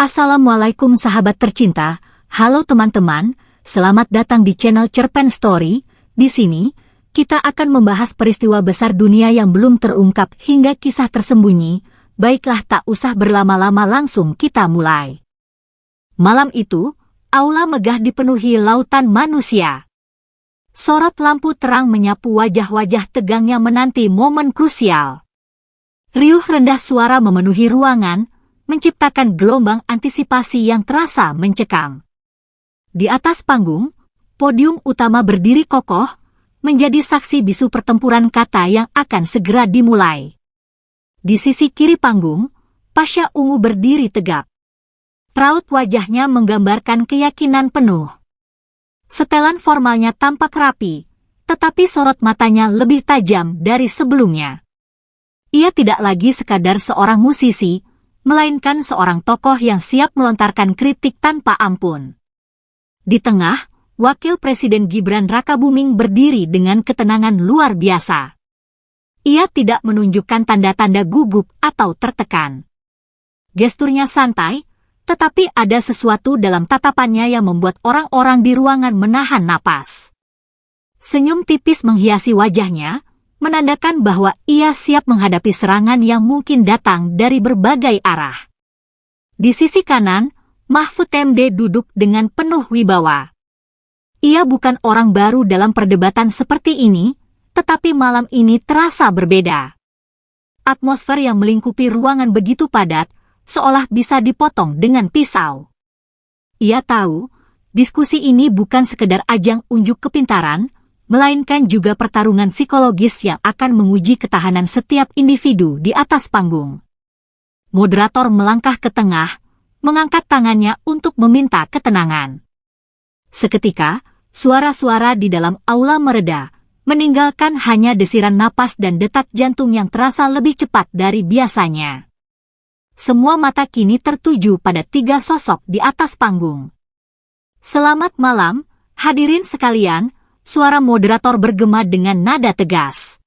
Assalamualaikum sahabat tercinta, halo teman-teman, selamat datang di channel Cerpen Story. Di sini, kita akan membahas peristiwa besar dunia yang belum terungkap hingga kisah tersembunyi. Baiklah, tak usah berlama-lama, langsung kita mulai. Malam itu, aula megah dipenuhi lautan manusia. Sorot lampu terang menyapu wajah-wajah tegang yang menanti momen krusial. Riuh rendah suara memenuhi ruangan, menciptakan gelombang antisipasi yang terasa mencekam. Di atas panggung, podium utama berdiri kokoh, menjadi saksi bisu pertempuran kata yang akan segera dimulai. Di sisi kiri panggung, Pasha Ungu berdiri tegap. Raut wajahnya menggambarkan keyakinan penuh. Setelan formalnya tampak rapi, tetapi sorot matanya lebih tajam dari sebelumnya. Ia tidak lagi sekadar seorang musisi, melainkan seorang tokoh yang siap melontarkan kritik tanpa ampun. Di tengah, Wakil Presiden Gibran Rakabuming berdiri dengan ketenangan luar biasa. Ia tidak menunjukkan tanda-tanda gugup atau tertekan. Gesturnya santai, tetapi ada sesuatu dalam tatapannya yang membuat orang-orang di ruangan menahan napas. Senyum tipis menghiasi wajahnya, menandakan bahwa ia siap menghadapi serangan yang mungkin datang dari berbagai arah. Di sisi kanan, Mahfud MD duduk dengan penuh wibawa. Ia bukan orang baru dalam perdebatan seperti ini, tetapi malam ini terasa berbeda. Atmosfer yang melingkupi ruangan begitu padat, seolah bisa dipotong dengan pisau. Ia tahu, diskusi ini bukan sekedar ajang unjuk kepintaran, melainkan juga pertarungan psikologis yang akan menguji ketahanan setiap individu di atas panggung. Moderator melangkah ke tengah, mengangkat tangannya untuk meminta ketenangan. Seketika, suara-suara di dalam aula mereda, meninggalkan hanya desiran napas dan detak jantung yang terasa lebih cepat dari biasanya. Semua mata kini tertuju pada tiga sosok di atas panggung. Selamat malam, hadirin sekalian. Suara moderator bergema dengan nada tegas.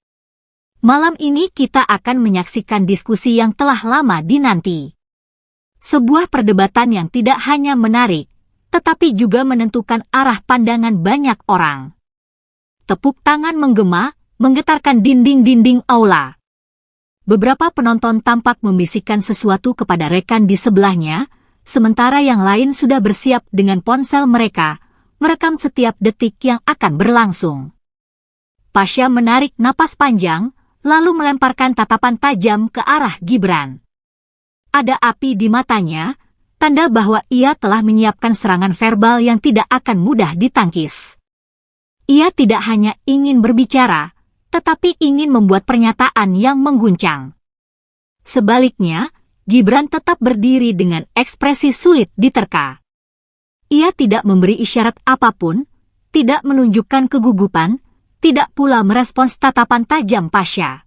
Malam ini kita akan menyaksikan diskusi yang telah lama dinanti. Sebuah perdebatan yang tidak hanya menarik, tetapi juga menentukan arah pandangan banyak orang. Tepuk tangan menggema, menggetarkan dinding-dinding aula. Beberapa penonton tampak membisikkan sesuatu kepada rekan di sebelahnya, sementara yang lain sudah bersiap dengan ponsel mereka, merekam setiap detik yang akan berlangsung. Pasha menarik napas panjang, lalu melemparkan tatapan tajam ke arah Gibran. Ada api di matanya, tanda bahwa ia telah menyiapkan serangan verbal yang tidak akan mudah ditangkis. Ia tidak hanya ingin berbicara, tetapi ingin membuat pernyataan yang mengguncang. Sebaliknya, Gibran tetap berdiri dengan ekspresi sulit diterka. Ia tidak memberi isyarat apapun, tidak menunjukkan kegugupan, tidak pula merespons tatapan tajam Pasha.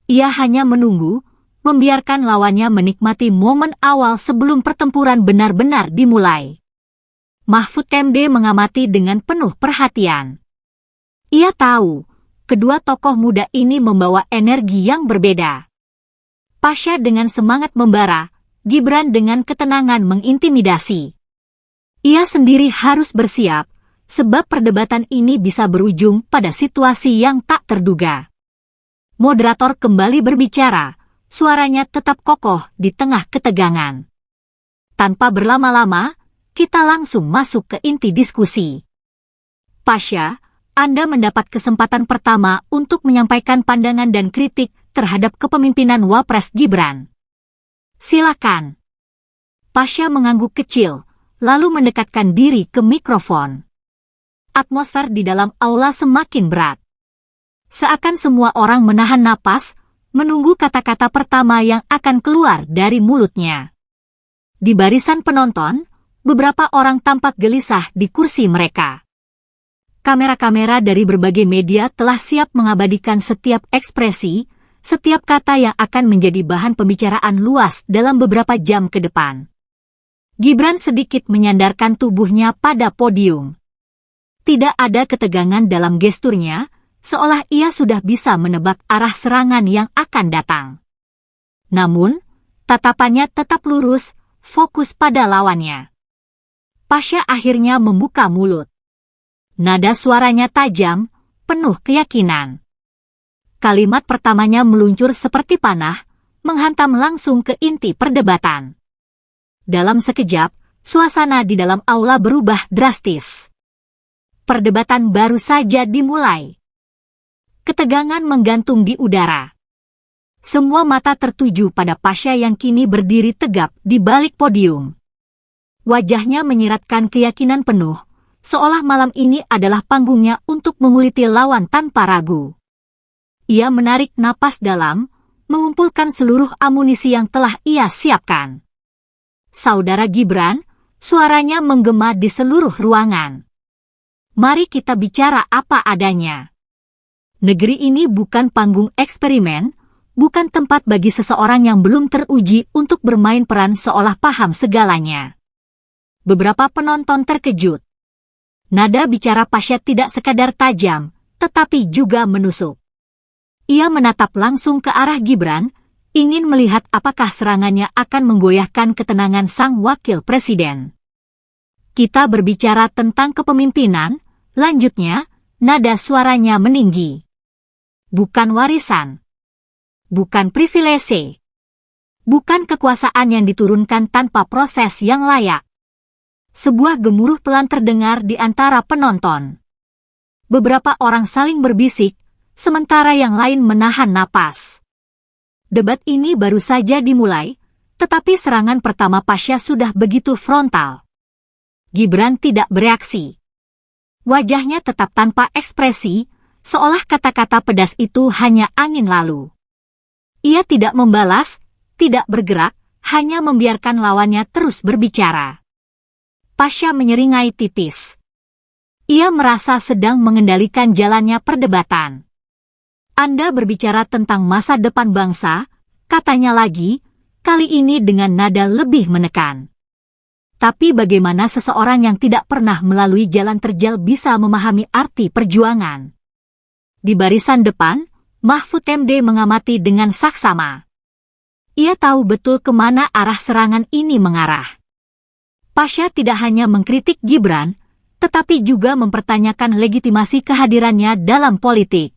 Ia hanya menunggu, membiarkan lawannya menikmati momen awal sebelum pertempuran benar-benar dimulai. Mahfud MD mengamati dengan penuh perhatian. Ia tahu, kedua tokoh muda ini membawa energi yang berbeda. Pasha dengan semangat membara, Gibran dengan ketenangan mengintimidasi. Ia sendiri harus bersiap, sebab perdebatan ini bisa berujung pada situasi yang tak terduga. Moderator kembali berbicara, suaranya tetap kokoh di tengah ketegangan. Tanpa berlama-lama, kita langsung masuk ke inti diskusi. Pasha, Anda mendapat kesempatan pertama untuk menyampaikan pandangan dan kritik terhadap kepemimpinan Wapres Gibran. Silakan. Pasha mengangguk kecil, lalu mendekatkan diri ke mikrofon. Atmosfer di dalam aula semakin berat. Seakan semua orang menahan napas, menunggu kata-kata pertama yang akan keluar dari mulutnya. Di barisan penonton, beberapa orang tampak gelisah di kursi mereka. Kamera-kamera dari berbagai media telah siap mengabadikan setiap ekspresi, setiap kata yang akan menjadi bahan pembicaraan luas dalam beberapa jam ke depan. Gibran sedikit menyandarkan tubuhnya pada podium. Tidak ada ketegangan dalam gesturnya, seolah ia sudah bisa menebak arah serangan yang akan datang. Namun, tatapannya tetap lurus, fokus pada lawannya. Pasha akhirnya membuka mulut. Nada suaranya tajam, penuh keyakinan. Kalimat pertamanya meluncur seperti panah, menghantam langsung ke inti perdebatan. Dalam sekejap, suasana di dalam aula berubah drastis. Perdebatan baru saja dimulai. Ketegangan menggantung di udara. Semua mata tertuju pada Pasha yang kini berdiri tegap di balik podium. Wajahnya menyiratkan keyakinan penuh, seolah malam ini adalah panggungnya untuk menguliti lawan tanpa ragu. Ia menarik napas dalam, mengumpulkan seluruh amunisi yang telah ia siapkan. Saudara Gibran, suaranya menggema di seluruh ruangan. Mari kita bicara apa adanya. Negeri ini bukan panggung eksperimen, bukan tempat bagi seseorang yang belum teruji untuk bermain peran seolah paham segalanya. Beberapa penonton terkejut. Nada bicara Pasha tidak sekadar tajam, tetapi juga menusuk. Ia menatap langsung ke arah Gibran, ingin melihat apakah serangannya akan menggoyahkan ketenangan sang wakil presiden. Kita berbicara tentang kepemimpinan, lanjutnya, nada suaranya meninggi. Bukan warisan. Bukan privilese. Bukan kekuasaan yang diturunkan tanpa proses yang layak. Sebuah gemuruh pelan terdengar di antara penonton. Beberapa orang saling berbisik, sementara yang lain menahan napas. Debat ini baru saja dimulai, tetapi serangan pertama Pasha sudah begitu frontal. Gibran tidak bereaksi. Wajahnya tetap tanpa ekspresi, seolah kata-kata pedas itu hanya angin lalu. Ia tidak membalas, tidak bergerak, hanya membiarkan lawannya terus berbicara. Pasha menyeringai tipis. Ia merasa sedang mengendalikan jalannya perdebatan. Anda berbicara tentang masa depan bangsa, katanya lagi, kali ini dengan nada lebih menekan. Tapi bagaimana seseorang yang tidak pernah melalui jalan terjal bisa memahami arti perjuangan? Di barisan depan, Mahfud MD mengamati dengan saksama. Ia tahu betul kemana arah serangan ini mengarah. Pasha tidak hanya mengkritik Gibran, tetapi juga mempertanyakan legitimasi kehadirannya dalam politik.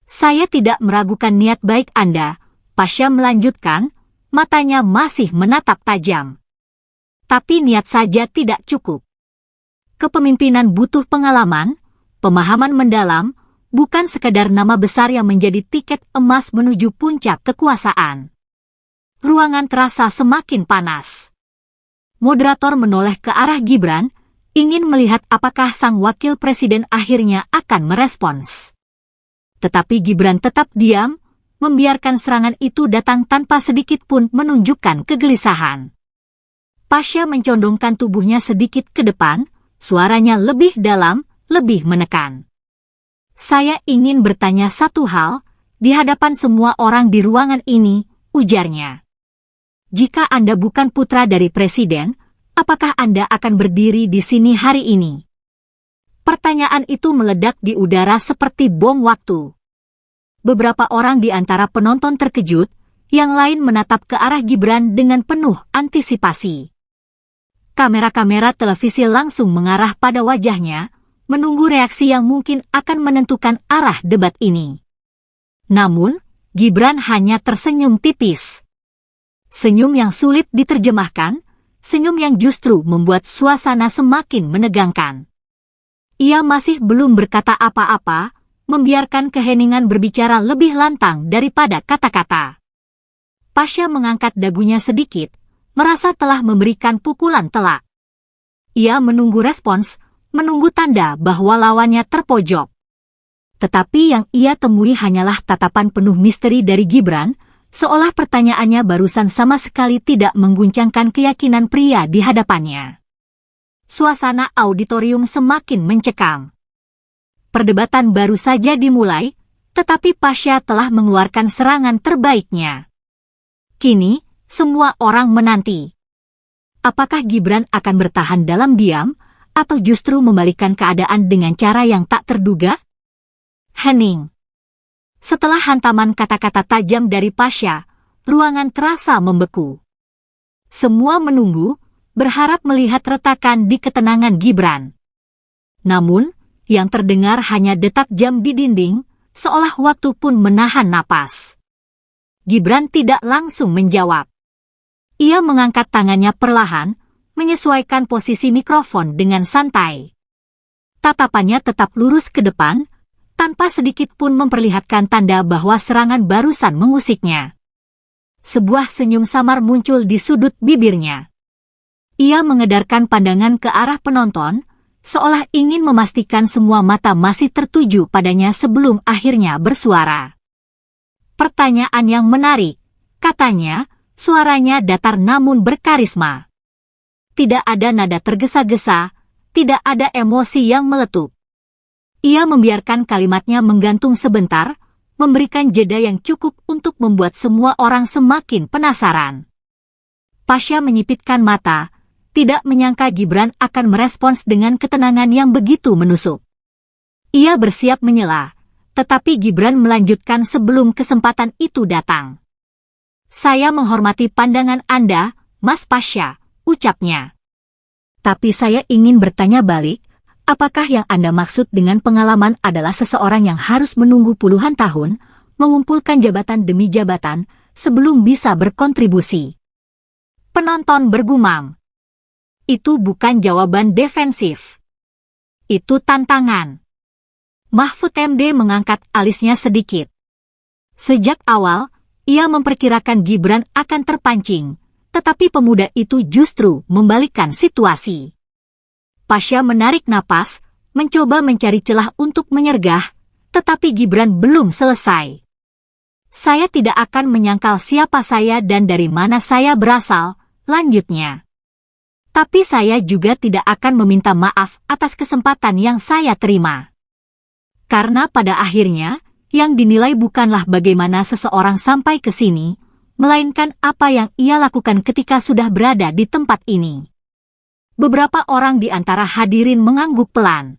Saya tidak meragukan niat baik Anda, Pasha melanjutkan, matanya masih menatap tajam. Tapi niat saja tidak cukup. Kepemimpinan butuh pengalaman, pemahaman mendalam, bukan sekadar nama besar yang menjadi tiket emas menuju puncak kekuasaan. Ruangan terasa semakin panas. Moderator menoleh ke arah Gibran, ingin melihat apakah sang wakil presiden akhirnya akan merespons. Tetapi Gibran tetap diam, membiarkan serangan itu datang tanpa sedikit pun menunjukkan kegelisahan. Pasha mencondongkan tubuhnya sedikit ke depan, suaranya lebih dalam, lebih menekan. Saya ingin bertanya satu hal, di hadapan semua orang di ruangan ini, ujarnya. Jika Anda bukan putra dari presiden, apakah Anda akan berdiri di sini hari ini? Pertanyaan itu meledak di udara seperti bom waktu. Beberapa orang di antara penonton terkejut, yang lain menatap ke arah Gibran dengan penuh antisipasi. Kamera-kamera televisi langsung mengarah pada wajahnya, menunggu reaksi yang mungkin akan menentukan arah debat ini. Namun, Gibran hanya tersenyum tipis. Senyum yang sulit diterjemahkan, senyum yang justru membuat suasana semakin menegangkan. Ia masih belum berkata apa-apa, membiarkan keheningan berbicara lebih lantang daripada kata-kata. Pasha mengangkat dagunya sedikit, merasa telah memberikan pukulan telak. Ia menunggu respons, menunggu tanda bahwa lawannya terpojok. Tetapi yang ia temui hanyalah tatapan penuh misteri dari Gibran, seolah pertanyaannya barusan sama sekali tidak mengguncangkan keyakinan pria di hadapannya. Suasana auditorium semakin mencekam. Perdebatan baru saja dimulai, tetapi Pasha telah mengeluarkan serangan terbaiknya. Kini, semua orang menanti. Apakah Gibran akan bertahan dalam diam, atau justru membalikan keadaan dengan cara yang tak terduga? Hening. Setelah hantaman kata-kata tajam dari Pasha, ruangan terasa membeku. Semua menunggu, berharap melihat retakan di ketenangan Gibran. Namun, yang terdengar hanya detak jam di dinding, seolah waktu pun menahan napas. Gibran tidak langsung menjawab. Ia mengangkat tangannya perlahan, menyesuaikan posisi mikrofon dengan santai. Tatapannya tetap lurus ke depan, tanpa sedikit pun memperlihatkan tanda bahwa serangan barusan mengusiknya. Sebuah senyum samar muncul di sudut bibirnya. Ia mengedarkan pandangan ke arah penonton, seolah ingin memastikan semua mata masih tertuju padanya sebelum akhirnya bersuara. Pertanyaan yang menarik, katanya, suaranya datar namun berkarisma. Tidak ada nada tergesa-gesa, tidak ada emosi yang meletup. Ia membiarkan kalimatnya menggantung sebentar, memberikan jeda yang cukup untuk membuat semua orang semakin penasaran. Pasha menyipitkan mata, tidak menyangka Gibran akan merespons dengan ketenangan yang begitu menusuk. Ia bersiap menyela, tetapi Gibran melanjutkan sebelum kesempatan itu datang. Saya menghormati pandangan Anda, Mas Pasha, ucapnya. Tapi saya ingin bertanya balik, apakah yang Anda maksud dengan pengalaman adalah seseorang yang harus menunggu puluhan tahun, mengumpulkan jabatan demi jabatan, sebelum bisa berkontribusi? Penonton bergumam. Itu bukan jawaban defensif. Itu tantangan. Mahfud MD mengangkat alisnya sedikit. Sejak awal, ia memperkirakan Gibran akan terpancing, tetapi pemuda itu justru membalikkan situasi. Pasha menarik napas, mencoba mencari celah untuk menyergah, tetapi Gibran belum selesai. Saya tidak akan menyangkal siapa saya dan dari mana saya berasal, lanjutnya. Tapi saya juga tidak akan meminta maaf atas kesempatan yang saya terima. Karena pada akhirnya, yang dinilai bukanlah bagaimana seseorang sampai ke sini, melainkan apa yang ia lakukan ketika sudah berada di tempat ini. Beberapa orang di antara hadirin mengangguk pelan.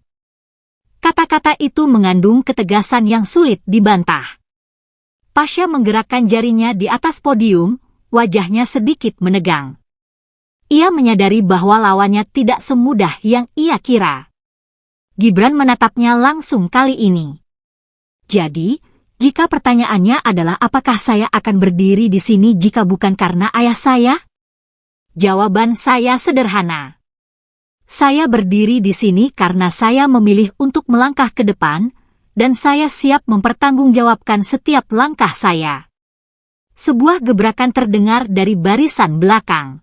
Kata-kata itu mengandung ketegasan yang sulit dibantah. Pasha menggerakkan jarinya di atas podium, wajahnya sedikit menegang. Ia menyadari bahwa lawannya tidak semudah yang ia kira. Gibran menatapnya langsung kali ini. Jadi, jika pertanyaannya adalah apakah saya akan berdiri di sini jika bukan karena ayah saya? Jawaban saya sederhana. Saya berdiri di sini karena saya memilih untuk melangkah ke depan, dan saya siap mempertanggungjawabkan setiap langkah saya. Sebuah gebrakan terdengar dari barisan belakang.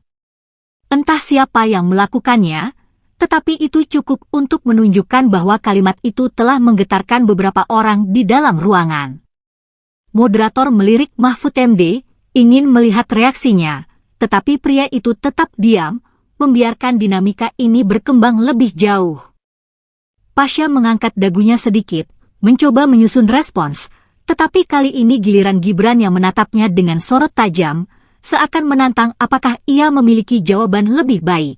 Entah siapa yang melakukannya, tetapi itu cukup untuk menunjukkan bahwa kalimat itu telah menggetarkan beberapa orang di dalam ruangan. Moderator melirik Mahfud MD, ingin melihat reaksinya, tetapi pria itu tetap diam, membiarkan dinamika ini berkembang lebih jauh. Pasha mengangkat dagunya sedikit, mencoba menyusun respons, tetapi kali ini giliran Gibran yang menatapnya dengan sorot tajam, seakan menantang apakah ia memiliki jawaban lebih baik.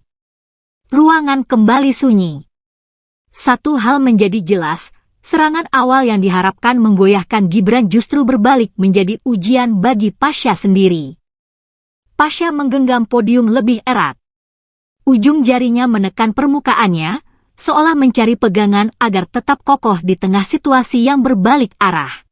Ruangan kembali sunyi. Satu hal menjadi jelas, serangan awal yang diharapkan menggoyahkan Gibran justru berbalik menjadi ujian bagi Pasha sendiri. Pasha menggenggam podium lebih erat. Ujung jarinya menekan permukaannya, seolah mencari pegangan agar tetap kokoh di tengah situasi yang berbalik arah.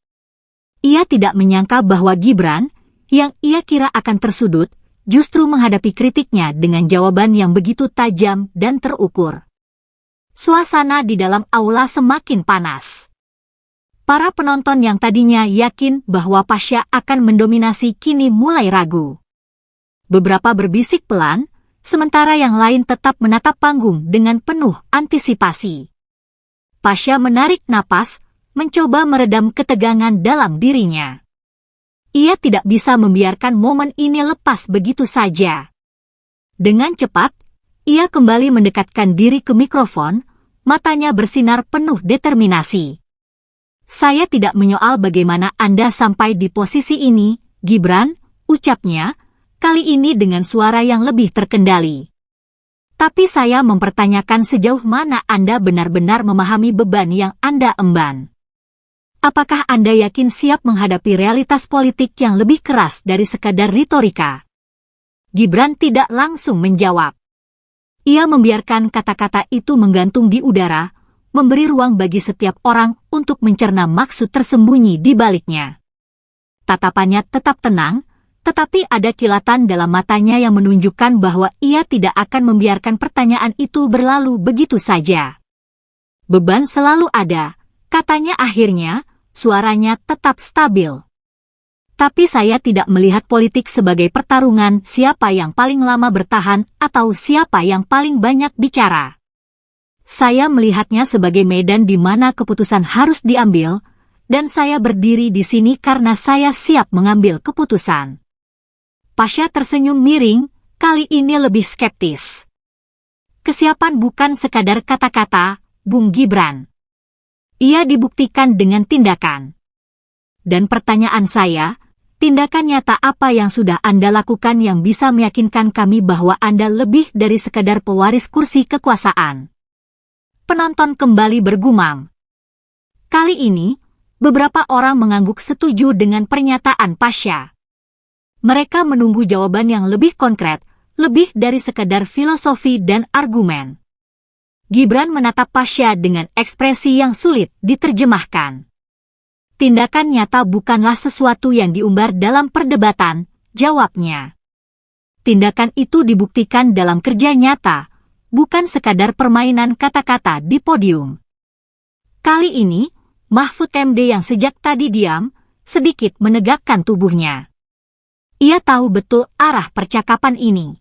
Ia tidak menyangka bahwa Gibran, yang ia kira akan tersudut, justru menghadapi kritiknya dengan jawaban yang begitu tajam dan terukur. Suasana di dalam aula semakin panas. Para penonton yang tadinya yakin bahwa Pasha akan mendominasi kini mulai ragu. Beberapa berbisik pelan, sementara yang lain tetap menatap panggung dengan penuh antisipasi. Pasha menarik napas, mencoba meredam ketegangan dalam dirinya. Ia tidak bisa membiarkan momen ini lepas begitu saja. Dengan cepat, ia kembali mendekatkan diri ke mikrofon, matanya bersinar penuh determinasi. Saya tidak menyoal bagaimana Anda sampai di posisi ini, Gibran, ucapnya, kali ini dengan suara yang lebih terkendali. Tapi saya mempertanyakan sejauh mana Anda benar-benar memahami beban yang Anda emban. Apakah Anda yakin siap menghadapi realitas politik yang lebih keras dari sekadar retorika? Gibran tidak langsung menjawab. Ia membiarkan kata-kata itu menggantung di udara, memberi ruang bagi setiap orang untuk mencerna maksud tersembunyi di baliknya. Tatapannya tetap tenang, tetapi ada kilatan dalam matanya yang menunjukkan bahwa ia tidak akan membiarkan pertanyaan itu berlalu begitu saja. Beban selalu ada, katanya akhirnya, suaranya tetap stabil. Tapi saya tidak melihat politik sebagai pertarungan siapa yang paling lama bertahan atau siapa yang paling banyak bicara. Saya melihatnya sebagai medan di mana keputusan harus diambil, dan saya berdiri di sini karena saya siap mengambil keputusan. Pasha tersenyum miring, kali ini lebih skeptis. Kesiapan bukan sekadar kata-kata, Bung Gibran. Ia dibuktikan dengan tindakan. Dan pertanyaan saya, tindakan nyata apa yang sudah Anda lakukan yang bisa meyakinkan kami bahwa Anda lebih dari sekadar pewaris kursi kekuasaan? Penonton kembali bergumam. Kali ini, beberapa orang mengangguk setuju dengan pernyataan Pasha. Mereka menunggu jawaban yang lebih konkret, lebih dari sekadar filosofi dan argumen. Gibran menatap Pasha dengan ekspresi yang sulit diterjemahkan. Tindakan nyata bukanlah sesuatu yang diumbar dalam perdebatan, jawabnya. Tindakan itu dibuktikan dalam kerja nyata, bukan sekadar permainan kata-kata di podium. Kali ini, Mahfud MD yang sejak tadi diam, sedikit menegakkan tubuhnya. Ia tahu betul arah percakapan ini.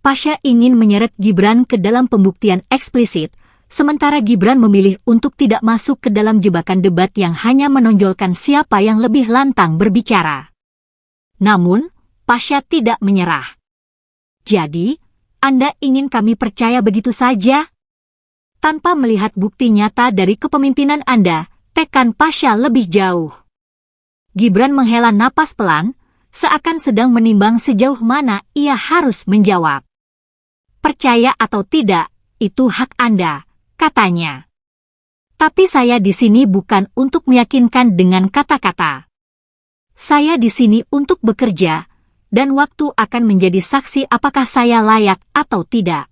Pasha ingin menyeret Gibran ke dalam pembuktian eksplisit, sementara Gibran memilih untuk tidak masuk ke dalam jebakan debat yang hanya menonjolkan siapa yang lebih lantang berbicara. Namun, Pasha tidak menyerah. Jadi, Anda ingin kami percaya begitu saja? Tanpa melihat bukti nyata dari kepemimpinan Anda, tekan Pasha lebih jauh. Gibran menghela napas pelan, seakan sedang menimbang sejauh mana ia harus menjawab. Percaya atau tidak, itu hak Anda, katanya. Tapi saya di sini bukan untuk meyakinkan dengan kata-kata. Saya di sini untuk bekerja, dan waktu akan menjadi saksi apakah saya layak atau tidak.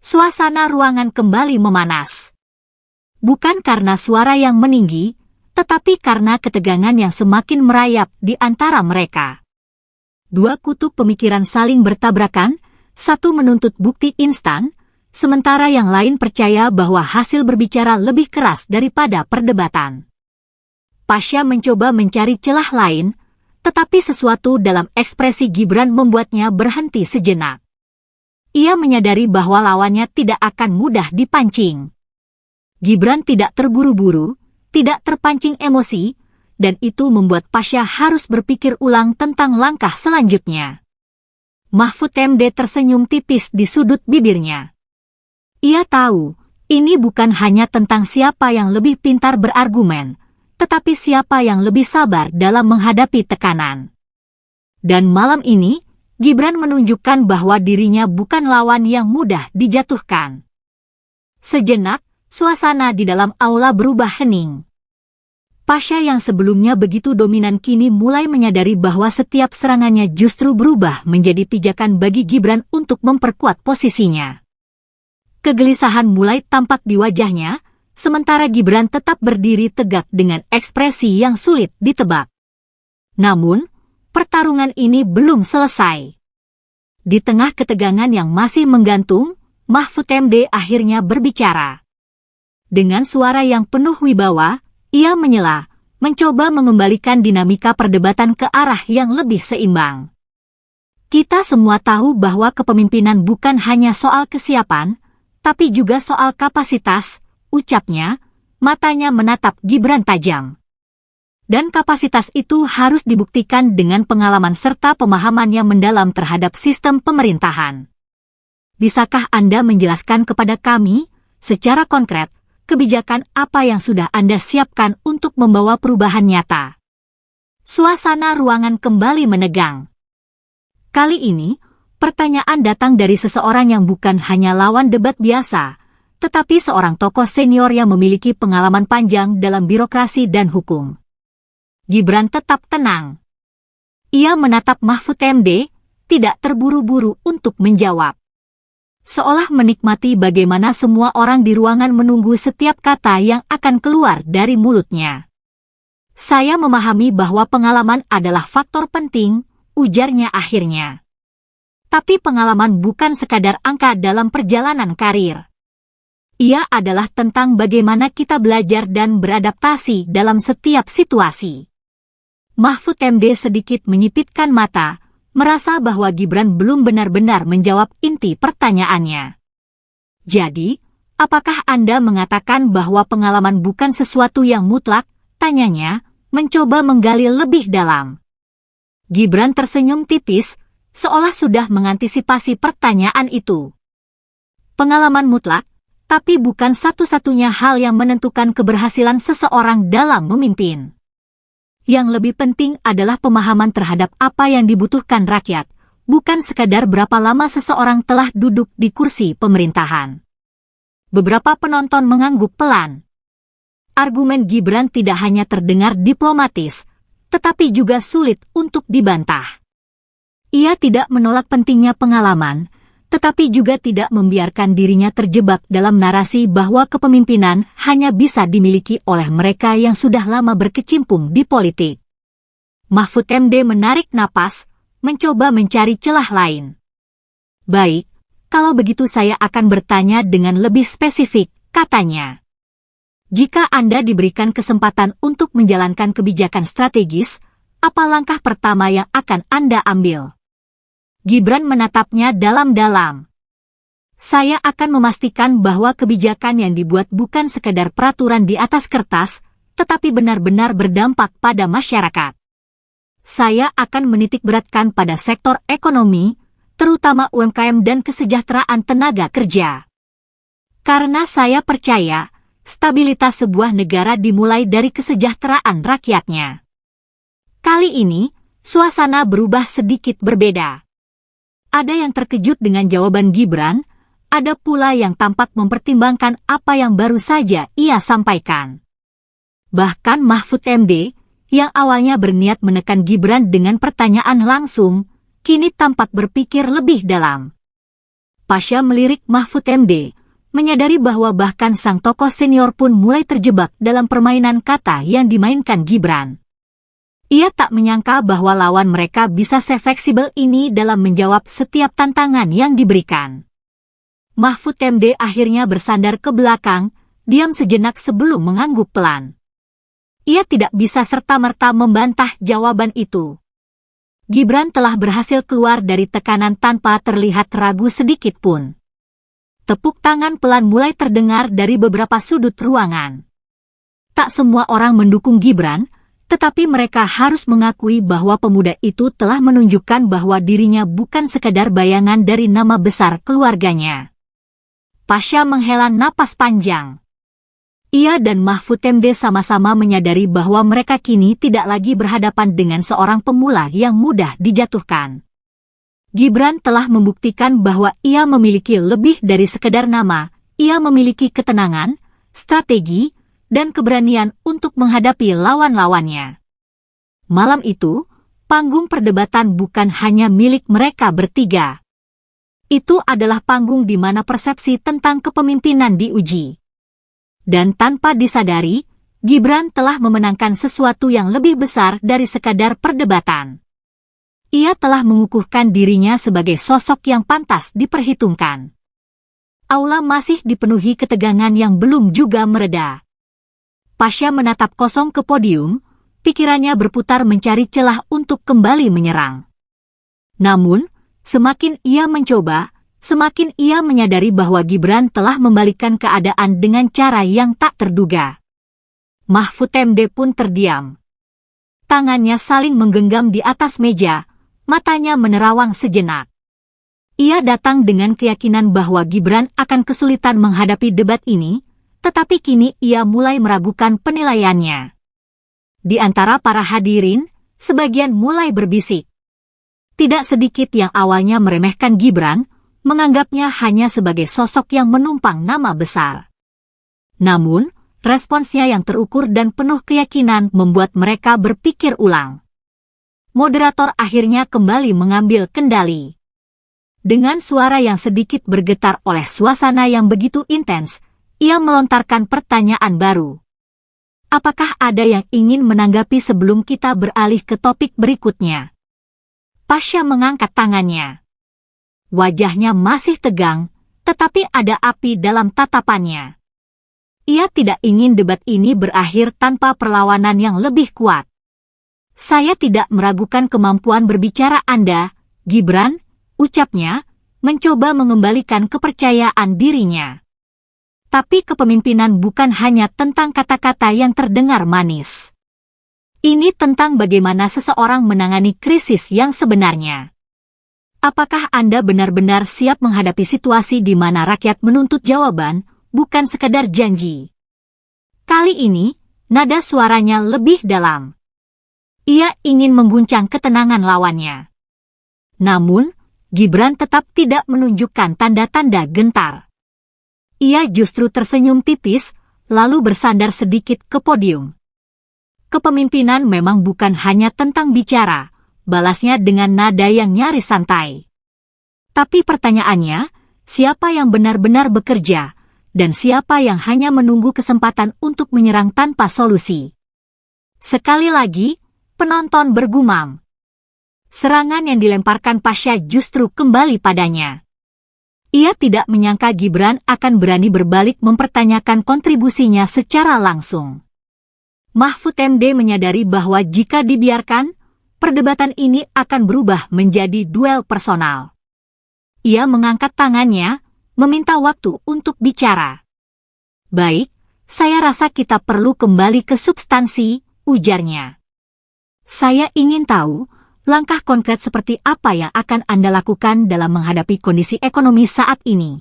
Suasana ruangan kembali memanas. Bukan karena suara yang meninggi, tetapi karena ketegangan yang semakin merayap di antara mereka. Dua kutub pemikiran saling bertabrakan, satu menuntut bukti instan, sementara yang lain percaya bahwa hasil berbicara lebih keras daripada perdebatan. Pasha mencoba mencari celah lain, tetapi sesuatu dalam ekspresi Gibran membuatnya berhenti sejenak. Ia menyadari bahwa lawannya tidak akan mudah dipancing. Gibran tidak terburu-buru, tidak terpancing emosi, dan itu membuat Pasha harus berpikir ulang tentang langkah selanjutnya. Mahfud MD tersenyum tipis di sudut bibirnya. Ia tahu, ini bukan hanya tentang siapa yang lebih pintar berargumen, tetapi siapa yang lebih sabar dalam menghadapi tekanan. Dan malam ini, Gibran menunjukkan bahwa dirinya bukan lawan yang mudah dijatuhkan. Sejenak, suasana di dalam aula berubah hening. Pasha yang sebelumnya begitu dominan kini mulai menyadari bahwa setiap serangannya justru berubah menjadi pijakan bagi Gibran untuk memperkuat posisinya. Kegelisahan mulai tampak di wajahnya, sementara Gibran tetap berdiri tegak dengan ekspresi yang sulit ditebak. Namun, pertarungan ini belum selesai. Di tengah ketegangan yang masih menggantung, Mahfud MD akhirnya berbicara. Dengan suara yang penuh wibawa, ia menyela, mencoba mengembalikan dinamika perdebatan ke arah yang lebih seimbang. Kita semua tahu bahwa kepemimpinan bukan hanya soal kesiapan, tapi juga soal kapasitas, ucapnya, matanya menatap Gibran tajam. Dan kapasitas itu harus dibuktikan dengan pengalaman serta pemahaman yang mendalam terhadap sistem pemerintahan. Bisakah Anda menjelaskan kepada kami, secara konkret, kebijakan apa yang sudah Anda siapkan untuk membawa perubahan nyata? Suasana ruangan kembali menegang. Kali ini, pertanyaan datang dari seseorang yang bukan hanya lawan debat biasa, tetapi seorang tokoh senior yang memiliki pengalaman panjang dalam birokrasi dan hukum. Gibran tetap tenang. Ia menatap Mahfud MD, tidak terburu-buru untuk menjawab. Seolah menikmati bagaimana semua orang di ruangan menunggu setiap kata yang akan keluar dari mulutnya. Saya memahami bahwa pengalaman adalah faktor penting, ujarnya akhirnya. Tapi pengalaman bukan sekadar angka dalam perjalanan karir. Ia adalah tentang bagaimana kita belajar dan beradaptasi dalam setiap situasi. Mahfud MD sedikit menyipitkan mata, merasa bahwa Gibran belum benar-benar menjawab inti pertanyaannya. Jadi, apakah Anda mengatakan bahwa pengalaman bukan sesuatu yang mutlak? Tanyanya, mencoba menggali lebih dalam. Gibran tersenyum tipis, seolah sudah mengantisipasi pertanyaan itu. Pengalaman mutlak, tapi bukan satu-satunya hal yang menentukan keberhasilan seseorang dalam memimpin. Yang lebih penting adalah pemahaman terhadap apa yang dibutuhkan rakyat, bukan sekadar berapa lama seseorang telah duduk di kursi pemerintahan. Beberapa penonton mengangguk pelan. Argumen Gibran tidak hanya terdengar diplomatis, tetapi juga sulit untuk dibantah. Ia tidak menolak pentingnya pengalaman, tetapi juga tidak membiarkan dirinya terjebak dalam narasi bahwa kepemimpinan hanya bisa dimiliki oleh mereka yang sudah lama berkecimpung di politik. Mahfud MD menarik napas, mencoba mencari celah lain. Baik, kalau begitu saya akan bertanya dengan lebih spesifik, katanya. Jika Anda diberikan kesempatan untuk menjalankan kebijakan strategis, apa langkah pertama yang akan Anda ambil? Gibran menatapnya dalam-dalam. Saya akan memastikan bahwa kebijakan yang dibuat bukan sekadar peraturan di atas kertas, tetapi benar-benar berdampak pada masyarakat. Saya akan menitikberatkan pada sektor ekonomi, terutama UMKM dan kesejahteraan tenaga kerja. Karena saya percaya, stabilitas sebuah negara dimulai dari kesejahteraan rakyatnya. Kali ini, suasana berubah sedikit berbeda. Ada yang terkejut dengan jawaban Gibran, ada pula yang tampak mempertimbangkan apa yang baru saja ia sampaikan. Bahkan Mahfud MD, yang awalnya berniat menekan Gibran dengan pertanyaan langsung, kini tampak berpikir lebih dalam. Pasha melirik Mahfud MD, menyadari bahwa bahkan sang tokoh senior pun mulai terjebak dalam permainan kata yang dimainkan Gibran. Ia tak menyangka bahwa lawan mereka bisa se-fleksibel ini dalam menjawab setiap tantangan yang diberikan. Mahfud MD akhirnya bersandar ke belakang, diam sejenak sebelum mengangguk pelan. Ia tidak bisa serta-merta membantah jawaban itu. Gibran telah berhasil keluar dari tekanan tanpa terlihat ragu sedikit pun. Tepuk tangan pelan mulai terdengar dari beberapa sudut ruangan. Tak semua orang mendukung Gibran, tetapi mereka harus mengakui bahwa pemuda itu telah menunjukkan bahwa dirinya bukan sekadar bayangan dari nama besar keluarganya. Pasha menghela napas panjang. Ia dan Mahfud MD sama-sama menyadari bahwa mereka kini tidak lagi berhadapan dengan seorang pemula yang mudah dijatuhkan. Gibran telah membuktikan bahwa ia memiliki lebih dari sekedar nama, ia memiliki ketenangan, strategi, dan keberanian untuk menghadapi lawan-lawannya. Malam itu, panggung perdebatan bukan hanya milik mereka bertiga. Itu adalah panggung di mana persepsi tentang kepemimpinan diuji. Dan tanpa disadari, Gibran telah memenangkan sesuatu yang lebih besar dari sekadar perdebatan. Ia telah mengukuhkan dirinya sebagai sosok yang pantas diperhitungkan. Aula masih dipenuhi ketegangan yang belum juga mereda. Pasha menatap kosong ke podium, pikirannya berputar mencari celah untuk kembali menyerang. Namun, semakin ia mencoba, semakin ia menyadari bahwa Gibran telah membalikkan keadaan dengan cara yang tak terduga. Mahfud MD pun terdiam. Tangannya saling menggenggam di atas meja, matanya menerawang sejenak. Ia datang dengan keyakinan bahwa Gibran akan kesulitan menghadapi debat ini, tetapi kini ia mulai meragukan penilaiannya. Di antara para hadirin, sebagian mulai berbisik. Tidak sedikit yang awalnya meremehkan Gibran, menganggapnya hanya sebagai sosok yang menumpang nama besar. Namun, responsnya yang terukur dan penuh keyakinan membuat mereka berpikir ulang. moderator akhirnya kembali mengambil kendali. Dengan suara yang sedikit bergetar oleh suasana yang begitu intens, ia melontarkan pertanyaan baru. Apakah ada yang ingin menanggapi sebelum kita beralih ke topik berikutnya? Pasha mengangkat tangannya. Wajahnya masih tegang, tetapi ada api dalam tatapannya. Ia tidak ingin debat ini berakhir tanpa perlawanan yang lebih kuat. Saya tidak meragukan kemampuan berbicara Anda, Gibran, ucapnya, mencoba mengembalikan kepercayaan dirinya. Tapi kepemimpinan bukan hanya tentang kata-kata yang terdengar manis. Ini tentang bagaimana seseorang menangani krisis yang sebenarnya. Apakah Anda benar-benar siap menghadapi situasi di mana rakyat menuntut jawaban, bukan sekadar janji? Kali ini, nada suaranya lebih dalam. Ia ingin mengguncang ketenangan lawannya. Namun, Gibran tetap tidak menunjukkan tanda-tanda gentar. Ia justru tersenyum tipis, lalu bersandar sedikit ke podium. Kepemimpinan memang bukan hanya tentang bicara, balasnya dengan nada yang nyaris santai. Tapi pertanyaannya, siapa yang benar-benar bekerja, dan siapa yang hanya menunggu kesempatan untuk menyerang tanpa solusi? Sekali lagi, penonton bergumam. Serangan yang dilemparkan Pasha justru kembali padanya. Ia tidak menyangka Gibran akan berani berbalik mempertanyakan kontribusinya secara langsung. Mahfud MD menyadari bahwa jika dibiarkan, perdebatan ini akan berubah menjadi duel personal. Ia mengangkat tangannya, meminta waktu untuk bicara. Baik, saya rasa kita perlu kembali ke substansi, ujarnya. Saya ingin tahu, langkah konkret seperti apa yang akan Anda lakukan dalam menghadapi kondisi ekonomi saat ini?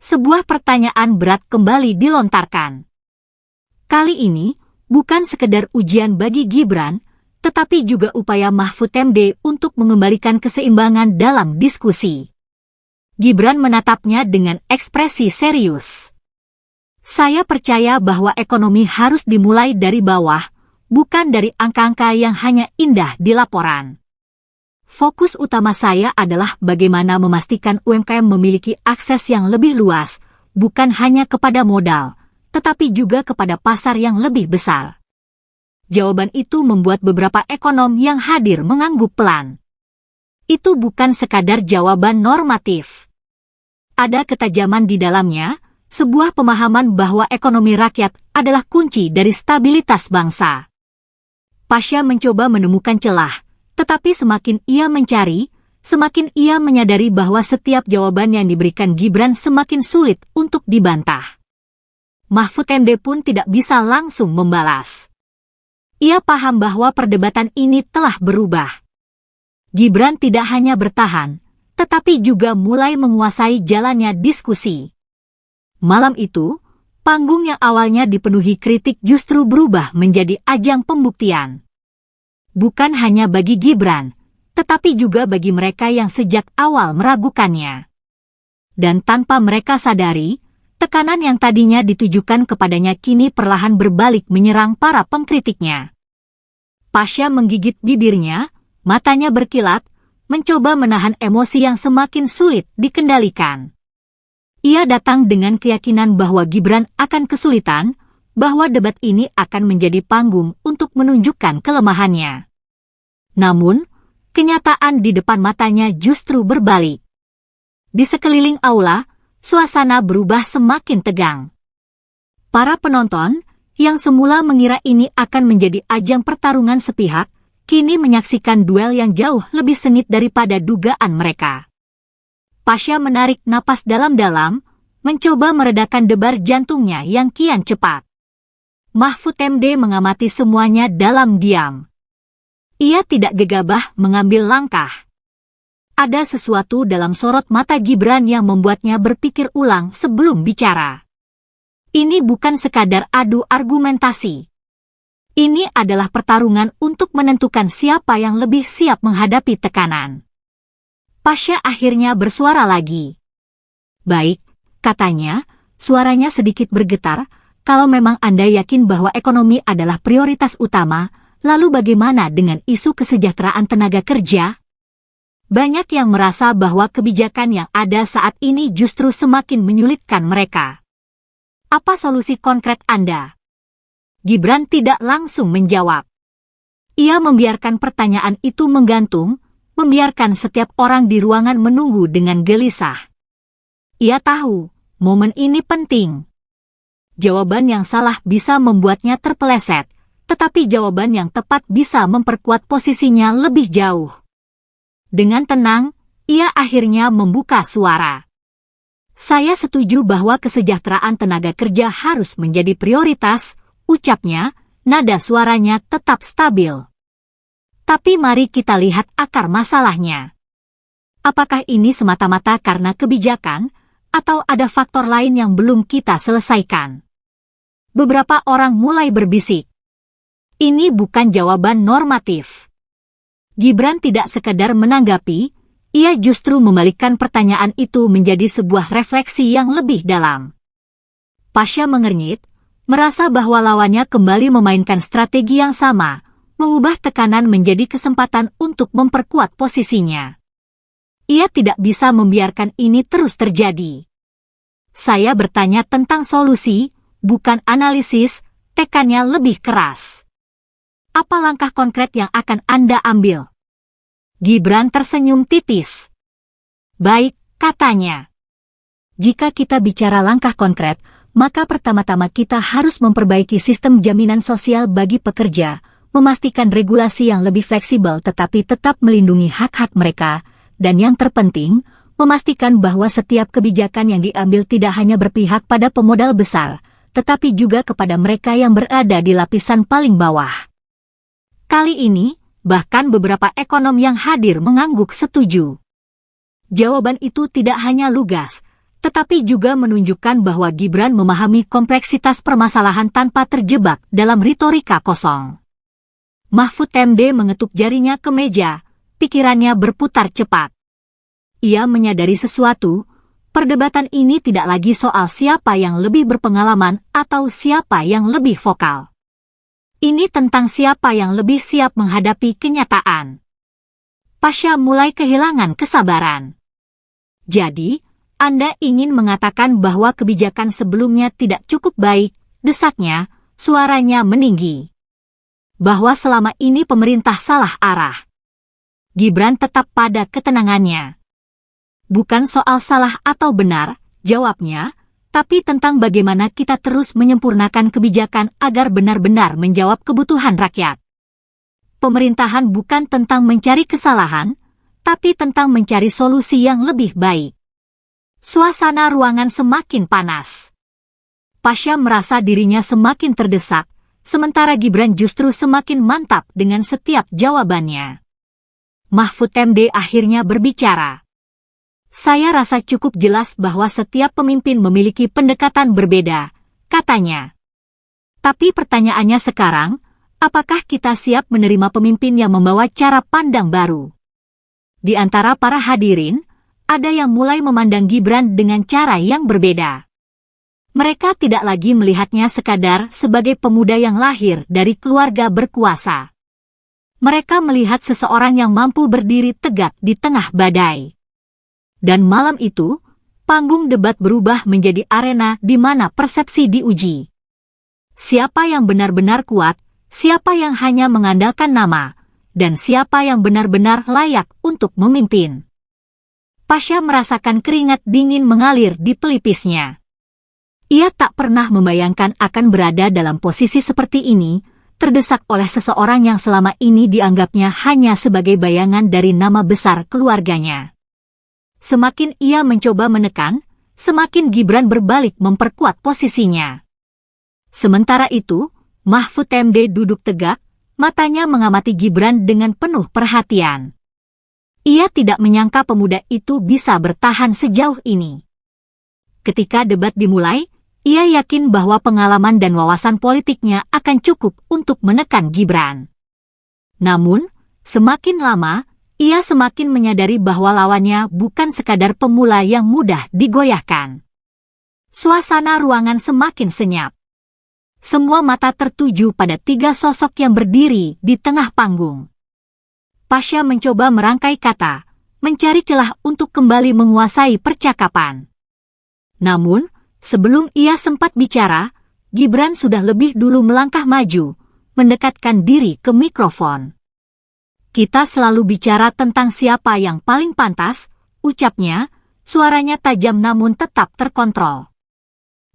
Sebuah pertanyaan berat kembali dilontarkan. Kali ini, bukan sekedar ujian bagi Gibran, tetapi juga upaya Mahfud MD untuk mengembalikan keseimbangan dalam diskusi. Gibran menatapnya dengan ekspresi serius. Saya percaya bahwa ekonomi harus dimulai dari bawah, bukan dari angka-angka yang hanya indah di laporan. Fokus utama saya adalah bagaimana memastikan UMKM memiliki akses yang lebih luas, bukan hanya kepada modal, tetapi juga kepada pasar yang lebih besar. Jawaban itu membuat beberapa ekonom yang hadir mengangguk pelan. Itu bukan sekadar jawaban normatif. Ada ketajaman di dalamnya, sebuah pemahaman bahwa ekonomi rakyat adalah kunci dari stabilitas bangsa. Pasha mencoba menemukan celah, tetapi semakin ia mencari, semakin ia menyadari bahwa setiap jawaban yang diberikan Gibran semakin sulit untuk dibantah. Mahfud MD pun tidak bisa langsung membalas. Ia paham bahwa perdebatan ini telah berubah. Gibran tidak hanya bertahan, tetapi juga mulai menguasai jalannya diskusi. Malam itu, panggung yang awalnya dipenuhi kritik justru berubah menjadi ajang pembuktian. Bukan hanya bagi Gibran, tetapi juga bagi mereka yang sejak awal meragukannya. Dan tanpa mereka sadari, tekanan yang tadinya ditujukan kepadanya kini perlahan berbalik menyerang para pengkritiknya. Pasha menggigit bibirnya, matanya berkilat, mencoba menahan emosi yang semakin sulit dikendalikan. Ia datang dengan keyakinan bahwa Gibran akan kesulitan, bahwa debat ini akan menjadi panggung untuk menunjukkan kelemahannya. Namun, kenyataan di depan matanya justru berbalik. Di sekeliling aula, suasana berubah semakin tegang. Para penonton, yang semula mengira ini akan menjadi ajang pertarungan sepihak, kini menyaksikan duel yang jauh lebih sengit daripada dugaan mereka. Pasha menarik napas dalam-dalam, mencoba meredakan debar jantungnya yang kian cepat. Mahfud MD mengamati semuanya dalam diam. Ia tidak gegabah mengambil langkah. Ada sesuatu dalam sorot mata Gibran yang membuatnya berpikir ulang sebelum bicara. Ini bukan sekadar adu argumentasi. Ini adalah pertarungan untuk menentukan siapa yang lebih siap menghadapi tekanan. Pasha akhirnya bersuara lagi. Baik, katanya, suaranya sedikit bergetar, kalau memang Anda yakin bahwa ekonomi adalah prioritas utama, Lalu bagaimana dengan isu kesejahteraan tenaga kerja? Banyak yang merasa bahwa kebijakan yang ada saat ini justru semakin menyulitkan mereka. Apa solusi konkret Anda? Gibran tidak langsung menjawab. Ia membiarkan pertanyaan itu menggantung, membiarkan setiap orang di ruangan menunggu dengan gelisah. Ia tahu, momen ini penting. Jawaban yang salah bisa membuatnya terpeleset, tetapi jawaban yang tepat bisa memperkuat posisinya lebih jauh. Dengan tenang, ia akhirnya membuka suara. Saya setuju bahwa kesejahteraan tenaga kerja harus menjadi prioritas, ucapnya, nada suaranya tetap stabil. Tapi mari kita lihat akar masalahnya. Apakah ini semata-mata karena kebijakan, atau ada faktor lain yang belum kita selesaikan? Beberapa orang mulai berbisik. Ini bukan jawaban normatif. Gibran tidak sekedar menanggapi, ia justru membalikkan pertanyaan itu menjadi sebuah refleksi yang lebih dalam. Pasha mengernyit, merasa bahwa lawannya kembali memainkan strategi yang sama, mengubah tekanan menjadi kesempatan untuk memperkuat posisinya. Ia tidak bisa membiarkan ini terus terjadi. Saya bertanya tentang solusi, bukan analisis, tekannya lebih keras. Apa langkah konkret yang akan Anda ambil? Gibran tersenyum tipis. Baik, katanya. Jika kita bicara langkah konkret, maka pertama-tama kita harus memperbaiki sistem jaminan sosial bagi pekerja, memastikan regulasi yang lebih fleksibel tetapi tetap melindungi hak-hak mereka, dan yang terpenting, memastikan bahwa setiap kebijakan yang diambil tidak hanya berpihak pada pemodal besar, tetapi juga kepada mereka yang berada di lapisan paling bawah. Kali ini, bahkan beberapa ekonom yang hadir mengangguk setuju. Jawaban itu tidak hanya lugas, tetapi juga menunjukkan bahwa Gibran memahami kompleksitas permasalahan tanpa terjebak dalam retorika kosong. Mahfud MD mengetuk jarinya ke meja, pikirannya berputar cepat. Ia menyadari sesuatu, perdebatan ini tidak lagi soal siapa yang lebih berpengalaman atau siapa yang lebih vokal. Ini tentang siapa yang lebih siap menghadapi kenyataan. Pasha mulai kehilangan kesabaran. Jadi, Anda ingin mengatakan bahwa kebijakan sebelumnya tidak cukup baik, desaknya, suaranya meninggi. Bahwa selama ini pemerintah salah arah. Gibran tetap pada ketenangannya. Bukan soal salah atau benar, jawabnya, tapi tentang bagaimana kita terus menyempurnakan kebijakan agar benar-benar menjawab kebutuhan rakyat. Pemerintahan bukan tentang mencari kesalahan, tapi tentang mencari solusi yang lebih baik. Suasana ruangan semakin panas. Pasha merasa dirinya semakin terdesak, sementara Gibran justru semakin mantap dengan setiap jawabannya. Mahfud MD akhirnya berbicara. Saya rasa cukup jelas bahwa setiap pemimpin memiliki pendekatan berbeda, katanya. Tapi pertanyaannya sekarang, apakah kita siap menerima pemimpin yang membawa cara pandang baru? Di antara para hadirin, ada yang mulai memandang Gibran dengan cara yang berbeda. Mereka tidak lagi melihatnya sekadar sebagai pemuda yang lahir dari keluarga berkuasa. Mereka melihat seseorang yang mampu berdiri tegak di tengah badai. Dan malam itu, panggung debat berubah menjadi arena di mana persepsi diuji. Siapa yang benar-benar kuat, siapa yang hanya mengandalkan nama, dan siapa yang benar-benar layak untuk memimpin. Pasha merasakan keringat dingin mengalir di pelipisnya. Ia tak pernah membayangkan akan berada dalam posisi seperti ini, terdesak oleh seseorang yang selama ini dianggapnya hanya sebagai bayangan dari nama besar keluarganya. Semakin ia mencoba menekan, semakin Gibran berbalik memperkuat posisinya. Sementara itu, Mahfud MD duduk tegak, matanya mengamati Gibran dengan penuh perhatian. Ia tidak menyangka pemuda itu bisa bertahan sejauh ini. Ketika debat dimulai, ia yakin bahwa pengalaman dan wawasan politiknya akan cukup untuk menekan Gibran. Namun, semakin lama, ia semakin menyadari bahwa lawannya bukan sekadar pemula yang mudah digoyahkan. Suasana ruangan semakin senyap. Semua mata tertuju pada tiga sosok yang berdiri di tengah panggung. Pasha mencoba merangkai kata, mencari celah untuk kembali menguasai percakapan. Namun, sebelum ia sempat bicara, Gibran sudah lebih dulu melangkah maju, mendekatkan diri ke mikrofon. Kita selalu bicara tentang siapa yang paling pantas, ucapnya, suaranya tajam namun tetap terkontrol.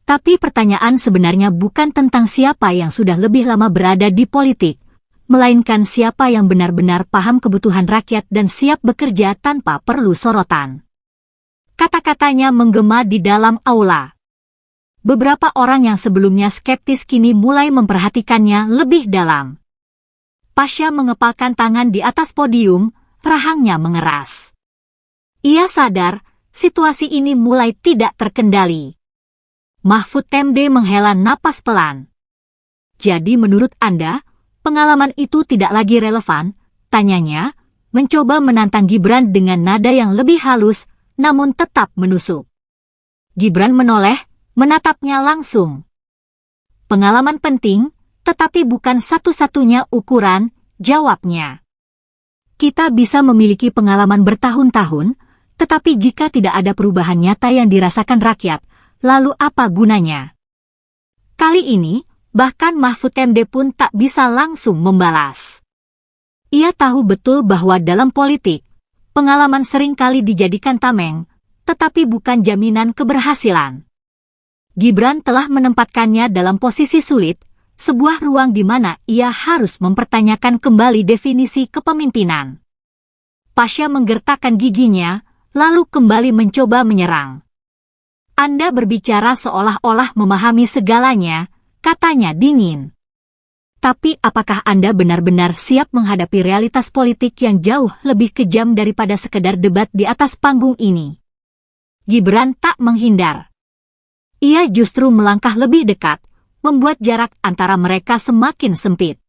Tapi pertanyaan sebenarnya bukan tentang siapa yang sudah lebih lama berada di politik, melainkan siapa yang benar-benar paham kebutuhan rakyat dan siap bekerja tanpa perlu sorotan. Kata-katanya menggema di dalam aula. Beberapa orang yang sebelumnya skeptis kini mulai memperhatikannya lebih dalam. Pasha mengepalkan tangan di atas podium, rahangnya mengeras. Ia sadar, situasi ini mulai tidak terkendali. Mahfud MD menghela napas pelan. Jadi menurut Anda, pengalaman itu tidak lagi relevan? Tanyanya, mencoba menantang Gibran dengan nada yang lebih halus, namun tetap menusuk. Gibran menoleh, menatapnya langsung. Pengalaman penting, tetapi bukan satu-satunya ukuran, jawabnya. Kita bisa memiliki pengalaman bertahun-tahun, tetapi jika tidak ada perubahan nyata yang dirasakan rakyat, lalu apa gunanya? Kali ini, bahkan Mahfud MD pun tak bisa langsung membalas. Ia tahu betul bahwa dalam politik, pengalaman seringkali dijadikan tameng, tetapi bukan jaminan keberhasilan. Gibran telah menempatkannya dalam posisi sulit, sebuah ruang di mana ia harus mempertanyakan kembali definisi kepemimpinan. Pasha menggertakkan giginya, lalu kembali mencoba menyerang. Anda berbicara seolah-olah memahami segalanya, katanya dingin. Tapi apakah Anda benar-benar siap menghadapi realitas politik yang jauh lebih kejam daripada sekedar debat di atas panggung ini? Gibran tak menghindar. Ia justru melangkah lebih dekat, membuat jarak antara mereka semakin sempit.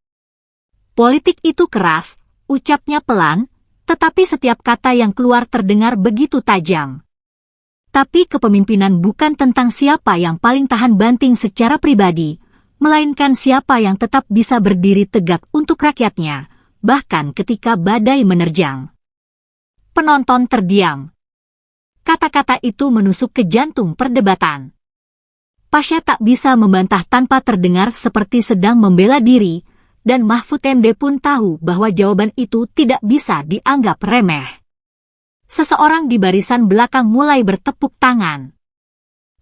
Politik itu keras, ucapnya pelan, tetapi setiap kata yang keluar terdengar begitu tajam. Tapi kepemimpinan bukan tentang siapa yang paling tahan banting secara pribadi, melainkan siapa yang tetap bisa berdiri tegak untuk rakyatnya, bahkan ketika badai menerjang. Penonton terdiam. Kata-kata itu menusuk ke jantung perdebatan. Pasha tak bisa membantah tanpa terdengar seperti sedang membela diri, dan Mahfud MD pun tahu bahwa jawaban itu tidak bisa dianggap remeh. Seseorang di barisan belakang mulai bertepuk tangan.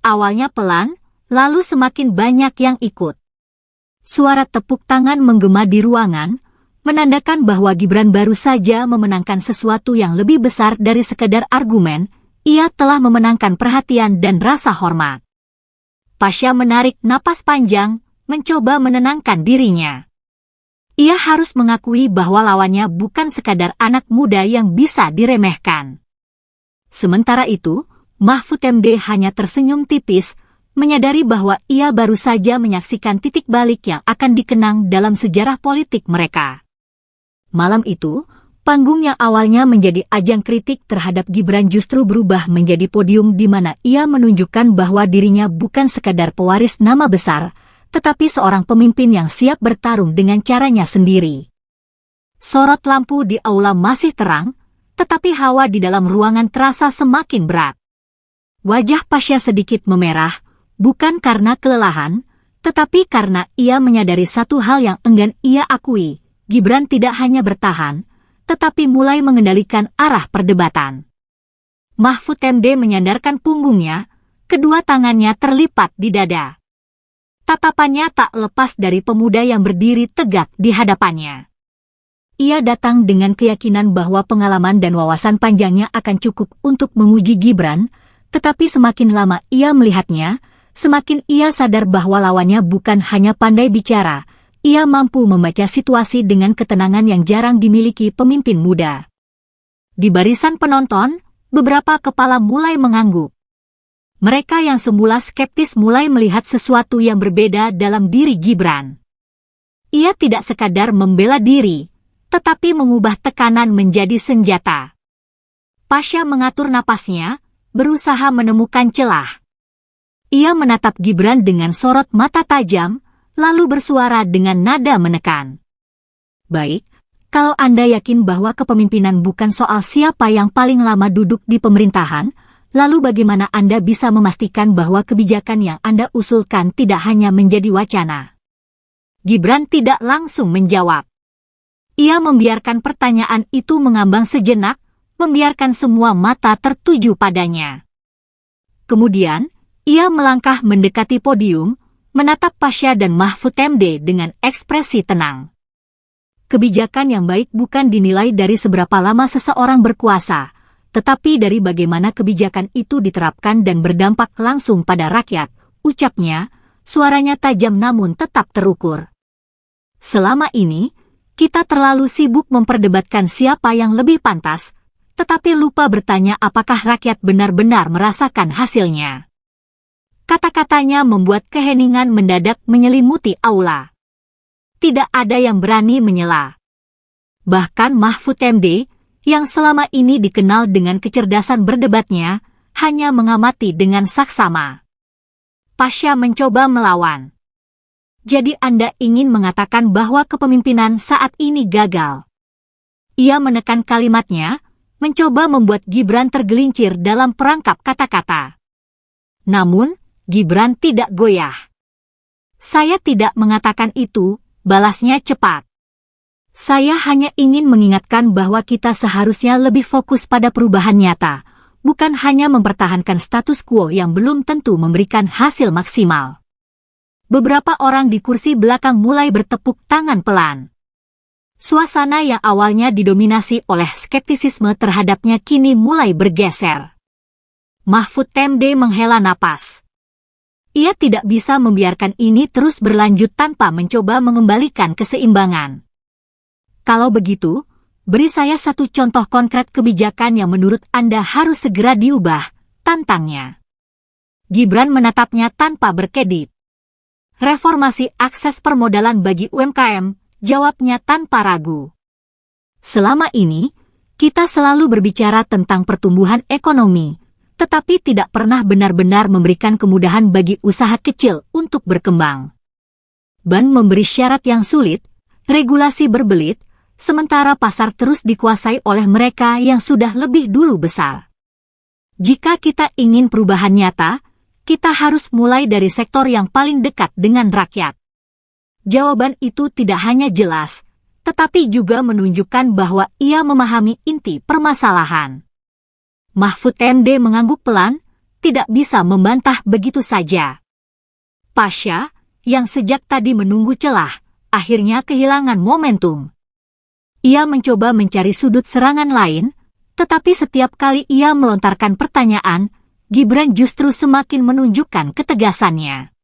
Awalnya pelan, lalu semakin banyak yang ikut. Suara tepuk tangan menggema di ruangan, menandakan bahwa Gibran baru saja memenangkan sesuatu yang lebih besar dari sekedar argumen, ia telah memenangkan perhatian dan rasa hormat. Pasha menarik napas panjang, mencoba menenangkan dirinya. Ia harus mengakui bahwa lawannya bukan sekadar anak muda yang bisa diremehkan. Sementara itu, Mahfud MD hanya tersenyum tipis, menyadari bahwa ia baru saja menyaksikan titik balik yang akan dikenang dalam sejarah politik mereka. Malam itu, panggung yang awalnya menjadi ajang kritik terhadap Gibran justru berubah menjadi podium di mana ia menunjukkan bahwa dirinya bukan sekadar pewaris nama besar, tetapi seorang pemimpin yang siap bertarung dengan caranya sendiri. Sorot lampu di aula masih terang, tetapi hawa di dalam ruangan terasa semakin berat. Wajah Pasha sedikit memerah, bukan karena kelelahan, tetapi karena ia menyadari satu hal yang enggan ia akui, Gibran tidak hanya bertahan, tetapi mulai mengendalikan arah perdebatan. Mahfud MD menyandarkan punggungnya, kedua tangannya terlipat di dada. Tatapannya tak lepas dari pemuda yang berdiri tegak di hadapannya. Ia datang dengan keyakinan bahwa pengalaman dan wawasan panjangnya akan cukup untuk menguji Gibran, tetapi semakin lama ia melihatnya, semakin ia sadar bahwa lawannya bukan hanya pandai bicara, ia mampu membaca situasi dengan ketenangan yang jarang dimiliki pemimpin muda. Di barisan penonton, beberapa kepala mulai mengangguk. Mereka yang semula skeptis mulai melihat sesuatu yang berbeda dalam diri Gibran. Ia tidak sekadar membela diri, tetapi mengubah tekanan menjadi senjata. Pasha mengatur napasnya, berusaha menemukan celah. Ia menatap Gibran dengan sorot mata tajam, lalu bersuara dengan nada menekan. Baik, kalau Anda yakin bahwa kepemimpinan bukan soal siapa yang paling lama duduk di pemerintahan, lalu bagaimana Anda bisa memastikan bahwa kebijakan yang Anda usulkan tidak hanya menjadi wacana? Gibran tidak langsung menjawab. Ia membiarkan pertanyaan itu mengambang sejenak, membiarkan semua mata tertuju padanya. Kemudian, ia melangkah mendekati podium, menatap Pasha dan Mahfud MD dengan ekspresi tenang. Kebijakan yang baik bukan dinilai dari seberapa lama seseorang berkuasa, tetapi dari bagaimana kebijakan itu diterapkan dan berdampak langsung pada rakyat, ucapnya, suaranya tajam namun tetap terukur. Selama ini, kita terlalu sibuk memperdebatkan siapa yang lebih pantas, tetapi lupa bertanya apakah rakyat benar-benar merasakan hasilnya. Kata-katanya membuat keheningan mendadak menyelimuti aula. Tidak ada yang berani menyela. Bahkan Mahfud MD, yang selama ini dikenal dengan kecerdasan berdebatnya, hanya mengamati dengan saksama. Pasha mencoba melawan. Jadi Anda ingin mengatakan bahwa kepemimpinan saat ini gagal. Ia menekan kalimatnya, mencoba membuat Gibran tergelincir dalam perangkap kata-kata. Namun, Gibran tidak goyah. Saya tidak mengatakan itu, balasnya cepat. Saya hanya ingin mengingatkan bahwa kita seharusnya lebih fokus pada perubahan nyata, bukan hanya mempertahankan status quo yang belum tentu memberikan hasil maksimal. Beberapa orang di kursi belakang mulai bertepuk tangan pelan. Suasana yang awalnya didominasi oleh skeptisisme terhadapnya kini mulai bergeser. Mahfud MD menghela napas. Ia tidak bisa membiarkan ini terus berlanjut tanpa mencoba mengembalikan keseimbangan. Kalau begitu, beri saya satu contoh konkret kebijakan yang menurut Anda harus segera diubah, tantangnya. Gibran menatapnya tanpa berkedip. Reformasi akses permodalan bagi UMKM, jawabnya tanpa ragu. Selama ini, kita selalu berbicara tentang pertumbuhan ekonomi, tetapi tidak pernah benar-benar memberikan kemudahan bagi usaha kecil untuk berkembang. BAN memberi syarat yang sulit, regulasi berbelit, sementara pasar terus dikuasai oleh mereka yang sudah lebih dulu besar. Jika kita ingin perubahan nyata, kita harus mulai dari sektor yang paling dekat dengan rakyat. Jawaban itu tidak hanya jelas, tetapi juga menunjukkan bahwa ia memahami inti permasalahan. Mahfud MD mengangguk pelan, tidak bisa membantah begitu saja. Pasha, yang sejak tadi menunggu celah, akhirnya kehilangan momentum. Ia mencoba mencari sudut serangan lain, tetapi setiap kali ia melontarkan pertanyaan, Gibran justru semakin menunjukkan ketegasannya.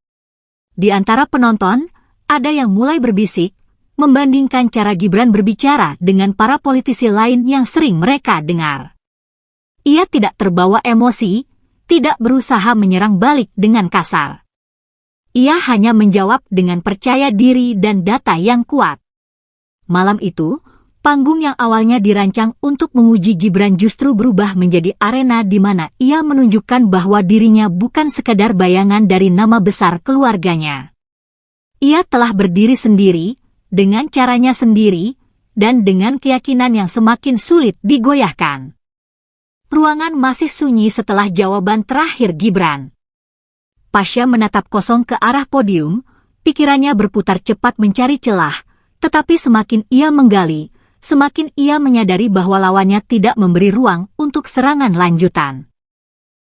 Di antara penonton, ada yang mulai berbisik, membandingkan cara Gibran berbicara dengan para politisi lain yang sering mereka dengar. Ia tidak terbawa emosi, tidak berusaha menyerang balik dengan kasar. Ia hanya menjawab dengan percaya diri dan data yang kuat. Malam itu, panggung yang awalnya dirancang untuk menguji Gibran justru berubah menjadi arena di mana ia menunjukkan bahwa dirinya bukan sekadar bayangan dari nama besar keluarganya. Ia telah berdiri sendiri, dengan caranya sendiri, dan dengan keyakinan yang semakin sulit digoyahkan. Ruangan masih sunyi setelah jawaban terakhir Gibran. Pasha menatap kosong ke arah podium, pikirannya berputar cepat mencari celah, tetapi semakin ia menggali, semakin ia menyadari bahwa lawannya tidak memberi ruang untuk serangan lanjutan.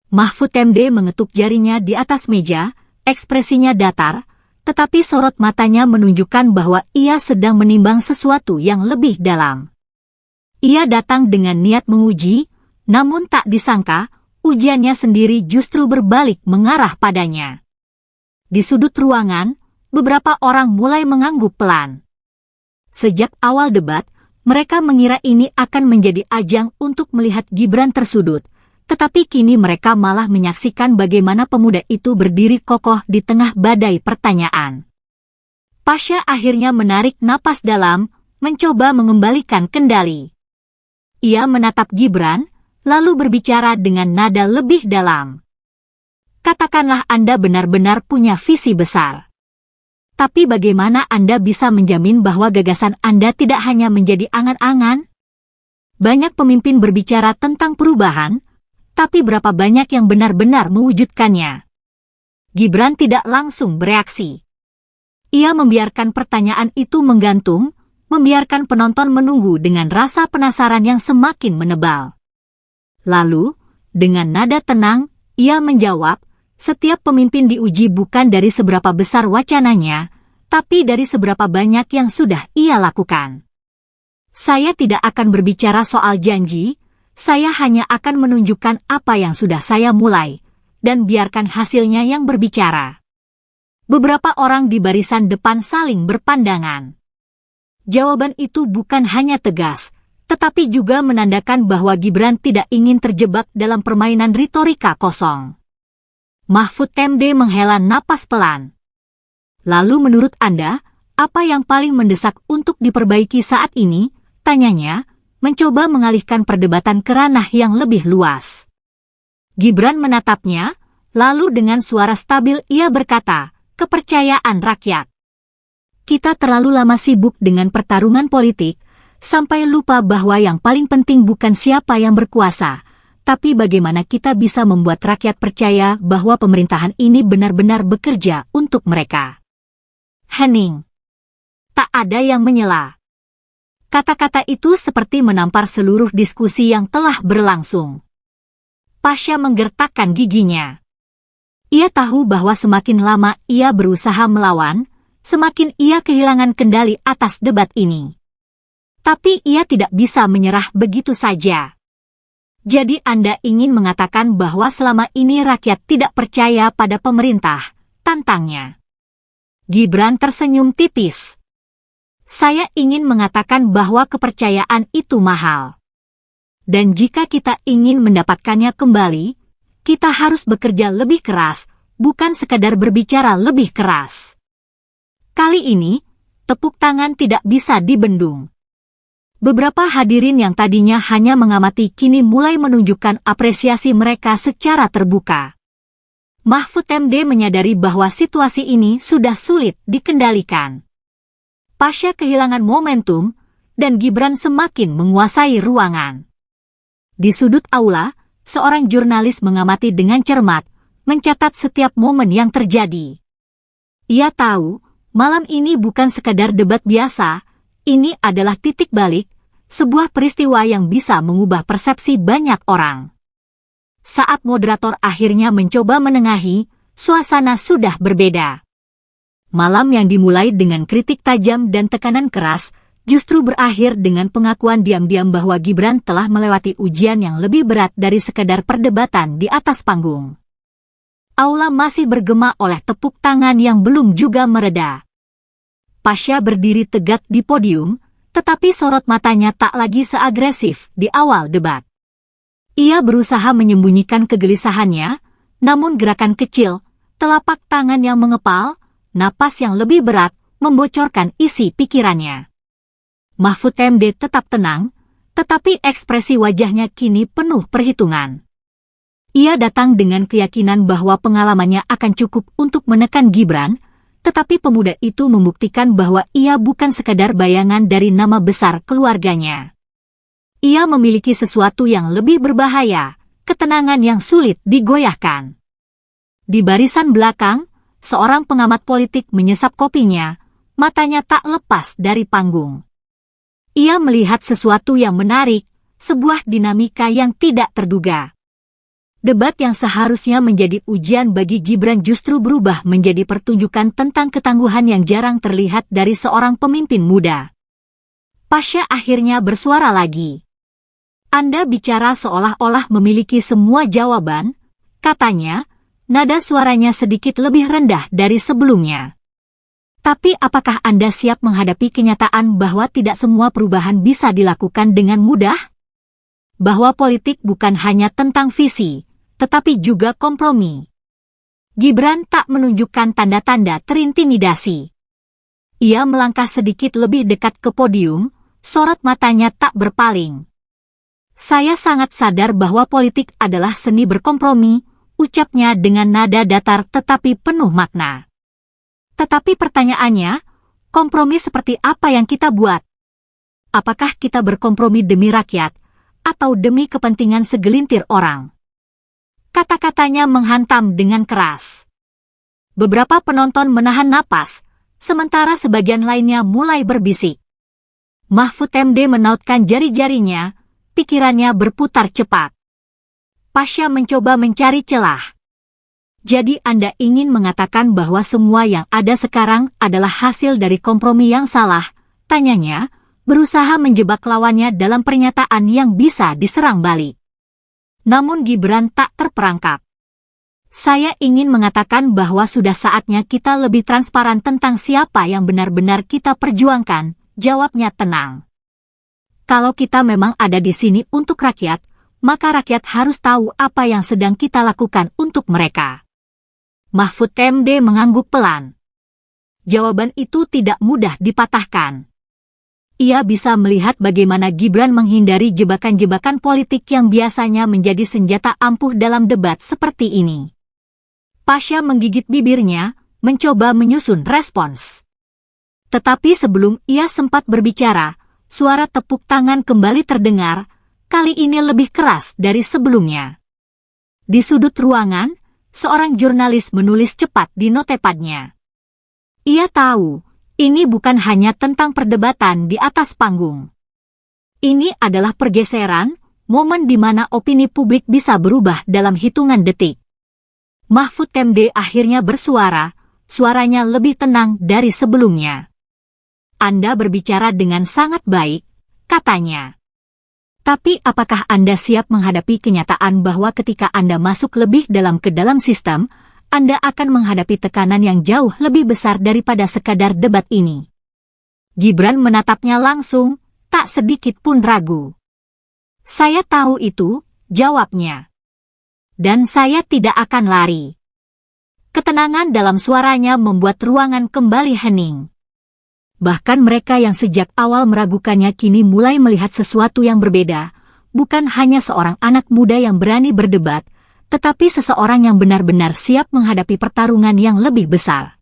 Mahfud MD mengetuk jarinya di atas meja, ekspresinya datar, tetapi sorot matanya menunjukkan bahwa ia sedang menimbang sesuatu yang lebih dalam. Ia datang dengan niat menguji, namun tak disangka, ujiannya sendiri justru berbalik mengarah padanya. Di sudut ruangan, beberapa orang mulai mengangguk pelan. Sejak awal debat, mereka mengira ini akan menjadi ajang untuk melihat Gibran tersudut, tetapi kini mereka malah menyaksikan bagaimana pemuda itu berdiri kokoh di tengah badai pertanyaan. Pasha akhirnya menarik napas dalam, mencoba mengembalikan kendali. Ia menatap Gibran, lalu berbicara dengan nada lebih dalam. Katakanlah Anda benar-benar punya visi besar. Tapi bagaimana Anda bisa menjamin bahwa gagasan Anda tidak hanya menjadi angan-angan? Banyak pemimpin berbicara tentang perubahan, tapi berapa banyak yang benar-benar mewujudkannya? Gibran tidak langsung bereaksi. Ia membiarkan pertanyaan itu menggantung, membiarkan penonton menunggu dengan rasa penasaran yang semakin menebal. Lalu, dengan nada tenang, ia menjawab, setiap pemimpin diuji bukan dari seberapa besar wacananya, tapi dari seberapa banyak yang sudah ia lakukan. Saya tidak akan berbicara soal janji, saya hanya akan menunjukkan apa yang sudah saya mulai, dan biarkan hasilnya yang berbicara. Beberapa orang di barisan depan saling berpandangan. Jawaban itu bukan hanya tegas, tetapi juga menandakan bahwa Gibran tidak ingin terjebak dalam permainan retorika kosong. Mahfud MD menghela napas pelan. Lalu menurut Anda, apa yang paling mendesak untuk diperbaiki saat ini? Tanyanya, mencoba mengalihkan perdebatan ke ranah yang lebih luas. Gibran menatapnya, lalu dengan suara stabil ia berkata, kepercayaan rakyat. Kita terlalu lama sibuk dengan pertarungan politik, sampai lupa bahwa yang paling penting bukan siapa yang berkuasa, tapi bagaimana kita bisa membuat rakyat percaya bahwa pemerintahan ini benar-benar bekerja untuk mereka. Hening. Tak ada yang menyela. Kata-kata itu seperti menampar seluruh diskusi yang telah berlangsung. Pasha menggertakkan giginya. Ia tahu bahwa semakin lama ia berusaha melawan, semakin ia kehilangan kendali atas debat ini. Tapi ia tidak bisa menyerah begitu saja. Jadi Anda ingin mengatakan bahwa selama ini rakyat tidak percaya pada pemerintah, tantangnya. Gibran tersenyum tipis. Saya ingin mengatakan bahwa kepercayaan itu mahal. Dan jika kita ingin mendapatkannya kembali, kita harus bekerja lebih keras, bukan sekadar berbicara lebih keras. Kali ini, tepuk tangan tidak bisa dibendung. Beberapa hadirin yang tadinya hanya mengamati kini mulai menunjukkan apresiasi mereka secara terbuka. Mahfud MD menyadari bahwa situasi ini sudah sulit dikendalikan. Pasha kehilangan momentum, dan Gibran semakin menguasai ruangan. Di sudut aula, seorang jurnalis mengamati dengan cermat, mencatat setiap momen yang terjadi. Ia tahu, malam ini bukan sekadar debat biasa, ini adalah titik balik, sebuah peristiwa yang bisa mengubah persepsi banyak orang. Saat moderator akhirnya mencoba menengahi, suasana sudah berbeda. Malam yang dimulai dengan kritik tajam dan tekanan keras, justru berakhir dengan pengakuan diam-diam bahwa Gibran telah melewati ujian yang lebih berat dari sekadar perdebatan di atas panggung. Aula masih bergema oleh tepuk tangan yang belum juga mereda. Pasha berdiri tegak di podium, tetapi sorot matanya tak lagi seagresif di awal debat. Ia berusaha menyembunyikan kegelisahannya, namun gerakan kecil, telapak tangan yang mengepal, napas yang lebih berat, membocorkan isi pikirannya. Mahfud MD tetap tenang, tetapi ekspresi wajahnya kini penuh perhitungan. Ia datang dengan keyakinan bahwa pengalamannya akan cukup untuk menekan Gibran, tetapi pemuda itu membuktikan bahwa ia bukan sekadar bayangan dari nama besar keluarganya. Ia memiliki sesuatu yang lebih berbahaya, ketenangan yang sulit digoyahkan. Di barisan belakang, seorang pengamat politik menyesap kopinya, matanya tak lepas dari panggung. Ia melihat sesuatu yang menarik, sebuah dinamika yang tidak terduga. Debat yang seharusnya menjadi ujian bagi Gibran justru berubah menjadi pertunjukan tentang ketangguhan yang jarang terlihat dari seorang pemimpin muda. Pasha akhirnya bersuara lagi. Anda bicara seolah-olah memiliki semua jawaban, katanya, nada suaranya sedikit lebih rendah dari sebelumnya. Tapi apakah Anda siap menghadapi kenyataan bahwa tidak semua perubahan bisa dilakukan dengan mudah? Bahwa politik bukan hanya tentang visi, tetapi juga kompromi. Gibran tak menunjukkan tanda-tanda terintimidasi. Ia melangkah sedikit lebih dekat ke podium, sorot matanya tak berpaling. Saya sangat sadar bahwa politik adalah seni berkompromi, ucapnya dengan nada datar tetapi penuh makna. Tetapi pertanyaannya, kompromi seperti apa yang kita buat? Apakah kita berkompromi demi rakyat, atau demi kepentingan segelintir orang? Kata-katanya menghantam dengan keras. Beberapa penonton menahan napas, sementara sebagian lainnya mulai berbisik. Mahfud MD menautkan jari-jarinya, pikirannya berputar cepat. Pasha mencoba mencari celah. Jadi Anda ingin mengatakan bahwa semua yang ada sekarang adalah hasil dari kompromi yang salah? Tanyanya, berusaha menjebak lawannya dalam pernyataan yang bisa diserang balik. Namun Gibran tak terperangkap. Saya ingin mengatakan bahwa sudah saatnya kita lebih transparan tentang siapa yang benar-benar kita perjuangkan, jawabnya tenang. Kalau kita memang ada di sini untuk rakyat, maka rakyat harus tahu apa yang sedang kita lakukan untuk mereka. Mahfud MD mengangguk pelan. Jawaban itu tidak mudah dipatahkan. Ia bisa melihat bagaimana Gibran menghindari jebakan-jebakan politik yang biasanya menjadi senjata ampuh dalam debat seperti ini. Pasha menggigit bibirnya, mencoba menyusun respons. Tetapi sebelum ia sempat berbicara, suara tepuk tangan kembali terdengar, kali ini lebih keras dari sebelumnya. Di sudut ruangan, seorang jurnalis menulis cepat di notepadnya. Ia tahu, ini bukan hanya tentang perdebatan di atas panggung. Ini adalah pergeseran, momen di mana opini publik bisa berubah dalam hitungan detik. Mahfud MD akhirnya bersuara, suaranya lebih tenang dari sebelumnya. Anda berbicara dengan sangat baik, katanya. Tapi apakah Anda siap menghadapi kenyataan bahwa ketika Anda masuk lebih dalam ke dalam sistem, Anda akan menghadapi tekanan yang jauh lebih besar daripada sekadar debat ini? Gibran menatapnya langsung, tak sedikit pun ragu. Saya tahu itu, jawabnya. Dan saya tidak akan lari. Ketenangan dalam suaranya membuat ruangan kembali hening. Bahkan mereka yang sejak awal meragukannya kini mulai melihat sesuatu yang berbeda, bukan hanya seorang anak muda yang berani berdebat, tetapi seseorang yang benar-benar siap menghadapi pertarungan yang lebih besar.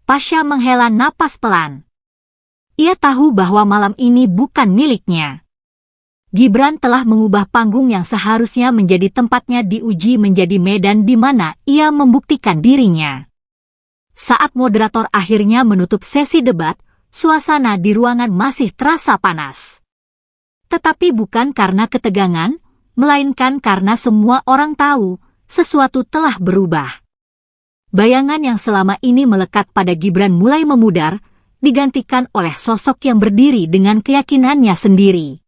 Pasha menghela napas pelan. Ia tahu bahwa malam ini bukan miliknya. Gibran telah mengubah panggung yang seharusnya menjadi tempatnya diuji menjadi medan di mana ia membuktikan dirinya. Saat moderator akhirnya menutup sesi debat, suasana di ruangan masih terasa panas. Tetapi bukan karena ketegangan, melainkan karena semua orang tahu sesuatu telah berubah. Bayangan yang selama ini melekat pada Gibran mulai memudar, digantikan oleh sosok yang berdiri dengan keyakinannya sendiri.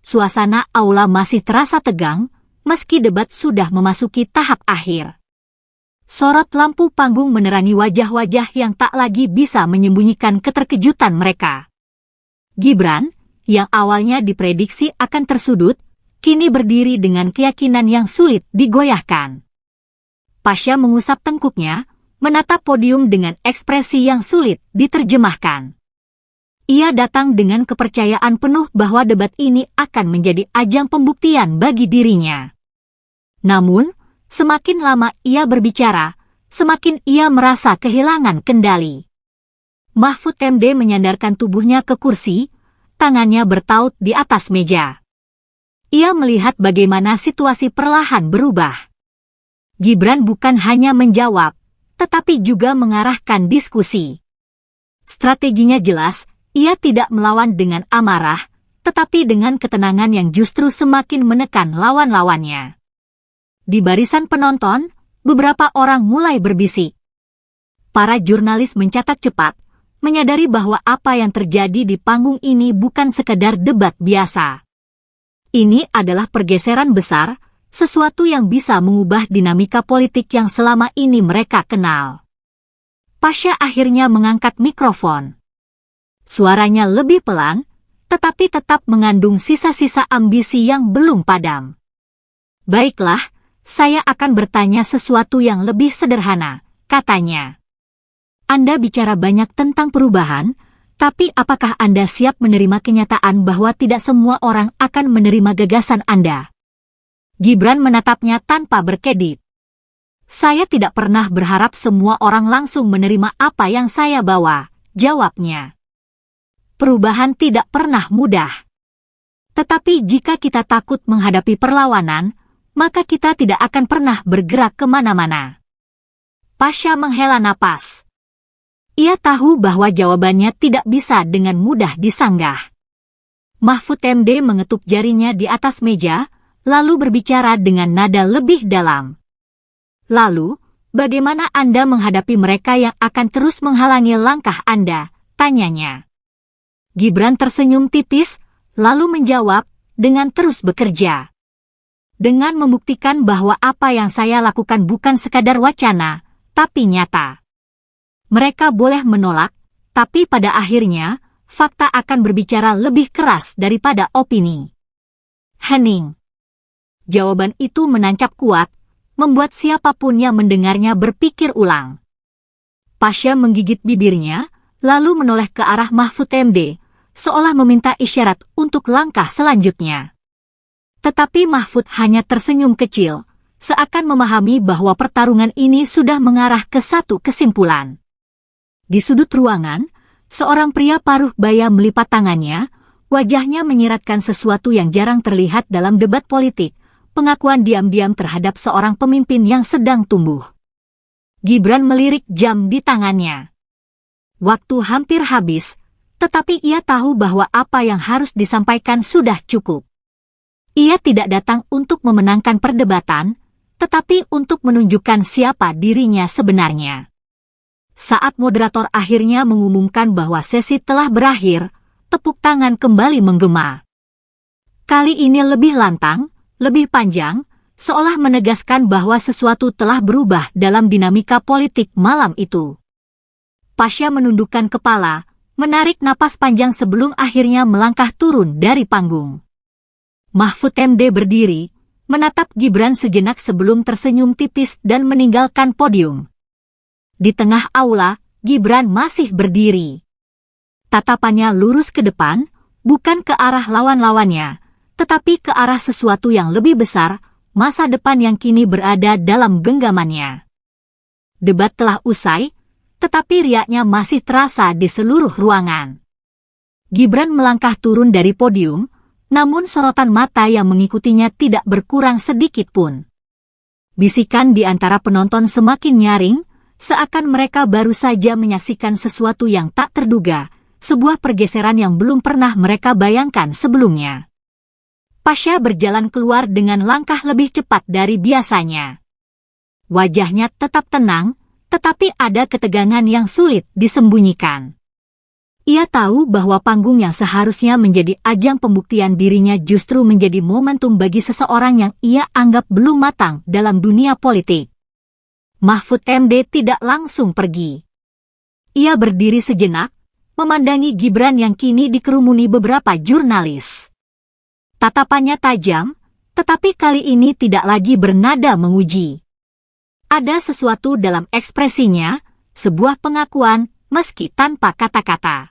Suasana aula masih terasa tegang, meski debat sudah memasuki tahap akhir. Sorot lampu panggung menerangi wajah-wajah yang tak lagi bisa menyembunyikan keterkejutan mereka. Gibran, yang awalnya diprediksi akan tersudut, kini berdiri dengan keyakinan yang sulit digoyahkan. Pasha mengusap tengkuknya, menatap podium dengan ekspresi yang sulit diterjemahkan. Ia datang dengan kepercayaan penuh bahwa debat ini akan menjadi ajang pembuktian bagi dirinya. Namun, semakin lama ia berbicara, semakin ia merasa kehilangan kendali. Mahfud MD menyandarkan tubuhnya ke kursi, tangannya bertaut di atas meja. Ia melihat bagaimana situasi perlahan berubah. Gibran bukan hanya menjawab, tetapi juga mengarahkan diskusi. Strateginya jelas, ia tidak melawan dengan amarah, tetapi dengan ketenangan yang justru semakin menekan lawan-lawannya. Di barisan penonton, beberapa orang mulai berbisik. Para jurnalis mencatat cepat, menyadari bahwa apa yang terjadi di panggung ini bukan sekedar debat biasa. Ini adalah pergeseran besar, sesuatu yang bisa mengubah dinamika politik yang selama ini mereka kenal. Pasha akhirnya mengangkat mikrofon. Suaranya lebih pelan, tetapi tetap mengandung sisa-sisa ambisi yang belum padam. Baiklah, saya akan bertanya sesuatu yang lebih sederhana, katanya. Anda bicara banyak tentang perubahan, tapi apakah Anda siap menerima kenyataan bahwa tidak semua orang akan menerima gagasan Anda? Gibran menatapnya tanpa berkedip. Saya tidak pernah berharap semua orang langsung menerima apa yang saya bawa, jawabnya. Perubahan tidak pernah mudah. Tetapi jika kita takut menghadapi perlawanan, maka kita tidak akan pernah bergerak kemana-mana. Pasha menghela napas. Ia tahu bahwa jawabannya tidak bisa dengan mudah disanggah. Mahfud MD mengetuk jarinya di atas meja, lalu berbicara dengan nada lebih dalam. Lalu, bagaimana Anda menghadapi mereka yang akan terus menghalangi langkah Anda? Tanyanya. Gibran tersenyum tipis, lalu menjawab, dengan terus bekerja. Dengan membuktikan bahwa apa yang saya lakukan bukan sekadar wacana, tapi nyata. Mereka boleh menolak, tapi pada akhirnya, fakta akan berbicara lebih keras daripada opini. Hening. Jawaban itu menancap kuat, membuat siapapun yang mendengarnya berpikir ulang. Pasha menggigit bibirnya, lalu menoleh ke arah Mahfud MD, seolah meminta isyarat untuk langkah selanjutnya. Tetapi Mahfud hanya tersenyum kecil, seakan memahami bahwa pertarungan ini sudah mengarah ke satu kesimpulan. Di sudut ruangan, seorang pria paruh baya melipat tangannya, wajahnya menyiratkan sesuatu yang jarang terlihat dalam debat politik, pengakuan diam-diam terhadap seorang pemimpin yang sedang tumbuh. Gibran melirik jam di tangannya. Waktu hampir habis, tetapi ia tahu bahwa apa yang harus disampaikan sudah cukup. Ia tidak datang untuk memenangkan perdebatan, tetapi untuk menunjukkan siapa dirinya sebenarnya. Saat moderator akhirnya mengumumkan bahwa sesi telah berakhir, tepuk tangan kembali menggema. Kali ini lebih lantang, lebih panjang, seolah menegaskan bahwa sesuatu telah berubah dalam dinamika politik malam itu. Pasha menundukkan kepala, menarik napas panjang sebelum akhirnya melangkah turun dari panggung. Mahfud MD berdiri, menatap Gibran sejenak sebelum tersenyum tipis dan meninggalkan podium. Di tengah aula, Gibran masih berdiri. Tatapannya lurus ke depan, bukan ke arah lawan-lawannya, tetapi ke arah sesuatu yang lebih besar, masa depan yang kini berada dalam genggamannya. Debat telah usai, tetapi riaknya masih terasa di seluruh ruangan. Gibran melangkah turun dari podium, namun sorotan mata yang mengikutinya tidak berkurang sedikit pun. Bisikan di antara penonton semakin nyaring, seakan mereka baru saja menyaksikan sesuatu yang tak terduga, sebuah pergeseran yang belum pernah mereka bayangkan sebelumnya. Pasha berjalan keluar dengan langkah lebih cepat dari biasanya. Wajahnya tetap tenang, tetapi ada ketegangan yang sulit disembunyikan. Ia tahu bahwa panggung yang seharusnya menjadi ajang pembuktian dirinya justru menjadi momentum bagi seseorang yang ia anggap belum matang dalam dunia politik. Mahfud MD tidak langsung pergi. Ia berdiri sejenak, memandangi Gibran yang kini dikerumuni beberapa jurnalis. Tatapannya tajam, tetapi kali ini tidak lagi bernada menguji. Ada sesuatu dalam ekspresinya, sebuah pengakuan, meski tanpa kata-kata.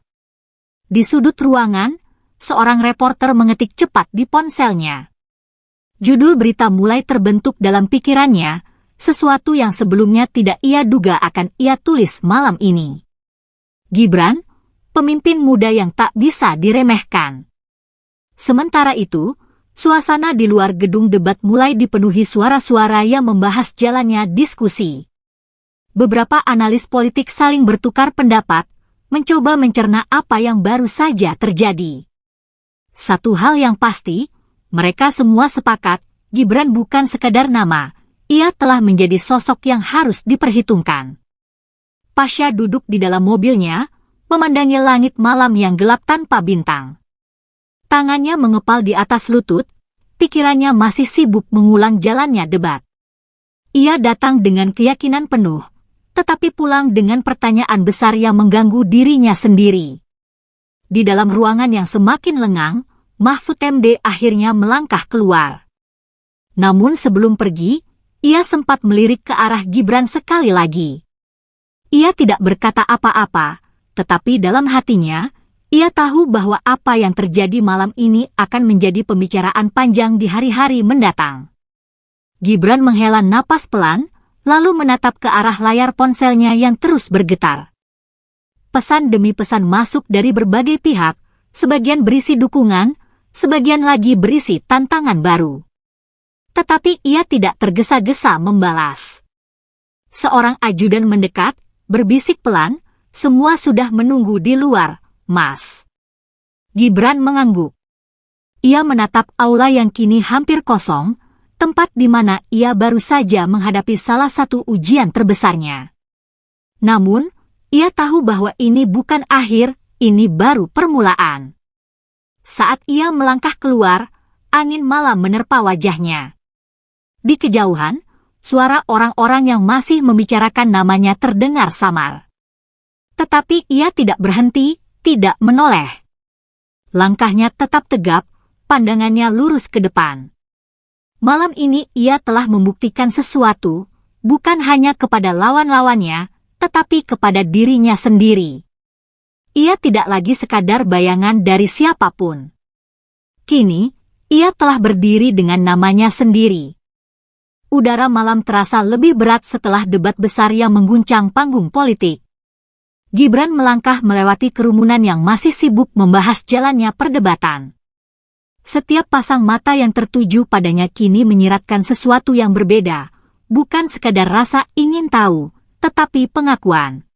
Di sudut ruangan, seorang reporter mengetik cepat di ponselnya. Judul berita mulai terbentuk dalam pikirannya, sesuatu yang sebelumnya tidak ia duga akan ia tulis malam ini. Gibran, pemimpin muda yang tak bisa diremehkan. Sementara itu, suasana di luar gedung debat mulai dipenuhi suara-suara yang membahas jalannya diskusi. Beberapa analis politik saling bertukar pendapat, mencoba mencerna apa yang baru saja terjadi. Satu hal yang pasti, mereka semua sepakat, Gibran bukan sekadar nama, ia telah menjadi sosok yang harus diperhitungkan. Pasha duduk di dalam mobilnya, memandangi langit malam yang gelap tanpa bintang. Tangannya mengepal di atas lutut, pikirannya masih sibuk mengulang jalannya debat. Ia datang dengan keyakinan penuh, tetapi pulang dengan pertanyaan besar yang mengganggu dirinya sendiri. Di dalam ruangan yang semakin lengang, Mahfud MD akhirnya melangkah keluar. Namun sebelum pergi, ia sempat melirik ke arah Gibran sekali lagi. Ia tidak berkata apa-apa, tetapi dalam hatinya, ia tahu bahwa apa yang terjadi malam ini akan menjadi pembicaraan panjang di hari-hari mendatang. Gibran menghela napas pelan, lalu menatap ke arah layar ponselnya yang terus bergetar. Pesan demi pesan masuk dari berbagai pihak, sebagian berisi dukungan, sebagian lagi berisi tantangan baru. Tetapi ia tidak tergesa-gesa membalas. Seorang ajudan mendekat, berbisik pelan, "Semua sudah menunggu di luar, Mas." Gibran mengangguk. Ia menatap aula yang kini hampir kosong, tempat di mana ia baru saja menghadapi salah satu ujian terbesarnya. Namun, ia tahu bahwa ini bukan akhir, ini baru permulaan. Saat ia melangkah keluar, angin malam menerpa wajahnya. Di kejauhan, suara orang-orang yang masih membicarakan namanya terdengar samar. Tetapi ia tidak berhenti, tidak menoleh. Langkahnya tetap tegap, pandangannya lurus ke depan. Malam ini ia telah membuktikan sesuatu, bukan hanya kepada lawan-lawannya, tetapi kepada dirinya sendiri. Ia tidak lagi sekadar bayangan dari siapapun. Kini, ia telah berdiri dengan namanya sendiri. Udara malam terasa lebih berat setelah debat besar yang mengguncang panggung politik. Gibran melangkah melewati kerumunan yang masih sibuk membahas jalannya perdebatan. Setiap pasang mata yang tertuju padanya kini menyiratkan sesuatu yang berbeda, bukan sekadar rasa ingin tahu, tetapi pengakuan.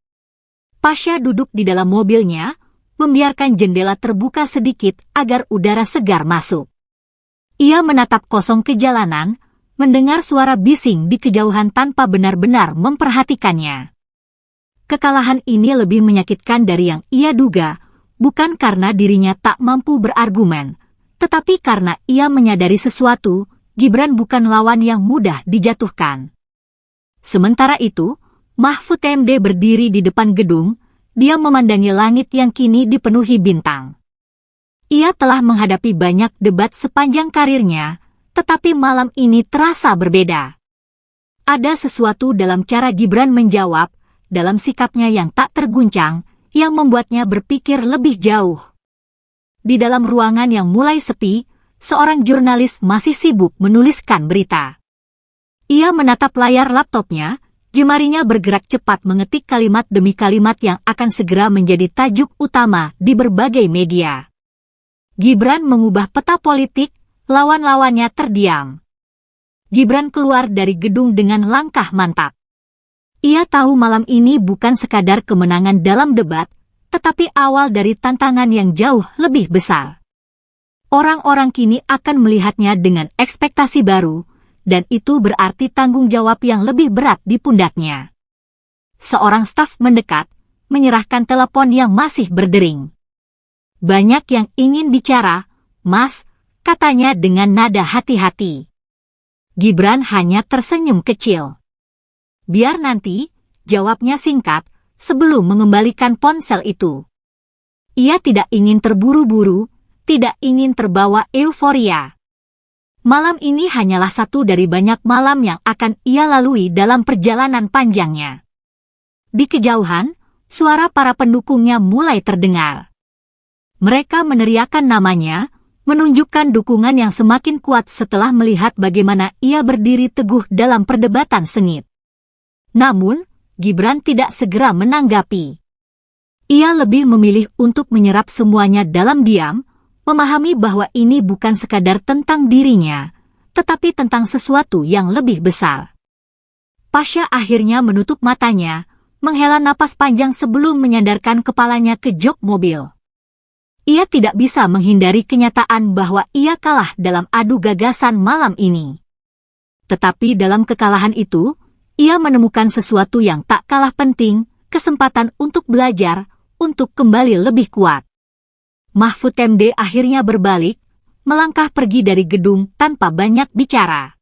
Pasha duduk di dalam mobilnya, membiarkan jendela terbuka sedikit agar udara segar masuk. Ia menatap kosong ke jalanan, mendengar suara bising di kejauhan tanpa benar-benar memperhatikannya. Kekalahan ini lebih menyakitkan dari yang ia duga, bukan karena dirinya tak mampu berargumen, tetapi karena ia menyadari sesuatu, Gibran bukan lawan yang mudah dijatuhkan. Sementara itu, Mahfud MD berdiri di depan gedung, dia memandangi langit yang kini dipenuhi bintang. Ia telah menghadapi banyak debat sepanjang karirnya, tetapi malam ini terasa berbeda. Ada sesuatu dalam cara Gibran menjawab, dalam sikapnya yang tak terguncang, yang membuatnya berpikir lebih jauh. Di dalam ruangan yang mulai sepi, seorang jurnalis masih sibuk menuliskan berita. Ia menatap layar laptopnya, jemarinya bergerak cepat mengetik kalimat demi kalimat yang akan segera menjadi tajuk utama di berbagai media. Gibran mengubah peta politik, lawan-lawannya terdiam. Gibran keluar dari gedung dengan langkah mantap. Ia tahu malam ini bukan sekadar kemenangan dalam debat, tetapi awal dari tantangan yang jauh lebih besar. Orang-orang kini akan melihatnya dengan ekspektasi baru, dan itu berarti tanggung jawab yang lebih berat di pundaknya. Seorang staf mendekat, menyerahkan telepon yang masih berdering. "Banyak yang ingin bicara, Mas," katanya dengan nada hati-hati. Gibran hanya tersenyum kecil. "Biar nanti," jawabnya singkat, sebelum mengembalikan ponsel itu. Ia tidak ingin terburu-buru, tidak ingin terbawa euforia. Malam ini hanyalah satu dari banyak malam yang akan ia lalui dalam perjalanan panjangnya. Di kejauhan, suara para pendukungnya mulai terdengar. Mereka meneriakkan namanya, menunjukkan dukungan yang semakin kuat setelah melihat bagaimana ia berdiri teguh dalam perdebatan sengit. Namun, Gibran tidak segera menanggapi. Ia lebih memilih untuk menyerap semuanya dalam diam, memahami bahwa ini bukan sekadar tentang dirinya, tetapi tentang sesuatu yang lebih besar. Pasha akhirnya menutup matanya, menghela napas panjang sebelum menyandarkan kepalanya ke jok mobil. Ia tidak bisa menghindari kenyataan bahwa ia kalah dalam adu gagasan malam ini. Tetapi dalam kekalahan itu, ia menemukan sesuatu yang tak kalah penting, kesempatan untuk belajar, untuk kembali lebih kuat. Mahfud MD akhirnya berbalik, melangkah pergi dari gedung tanpa banyak bicara.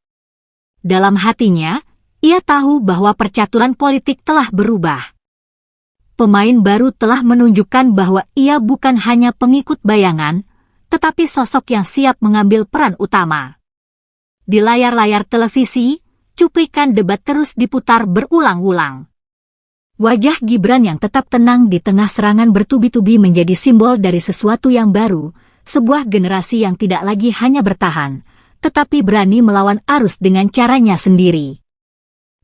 Dalam hatinya, ia tahu bahwa percaturan politik telah berubah. Pemain baru telah menunjukkan bahwa ia bukan hanya pengikut bayangan, tetapi sosok yang siap mengambil peran utama. Di layar-layar televisi, cuplikan debat terus diputar berulang-ulang. Wajah Gibran yang tetap tenang di tengah serangan bertubi-tubi menjadi simbol dari sesuatu yang baru, sebuah generasi yang tidak lagi hanya bertahan, tetapi berani melawan arus dengan caranya sendiri.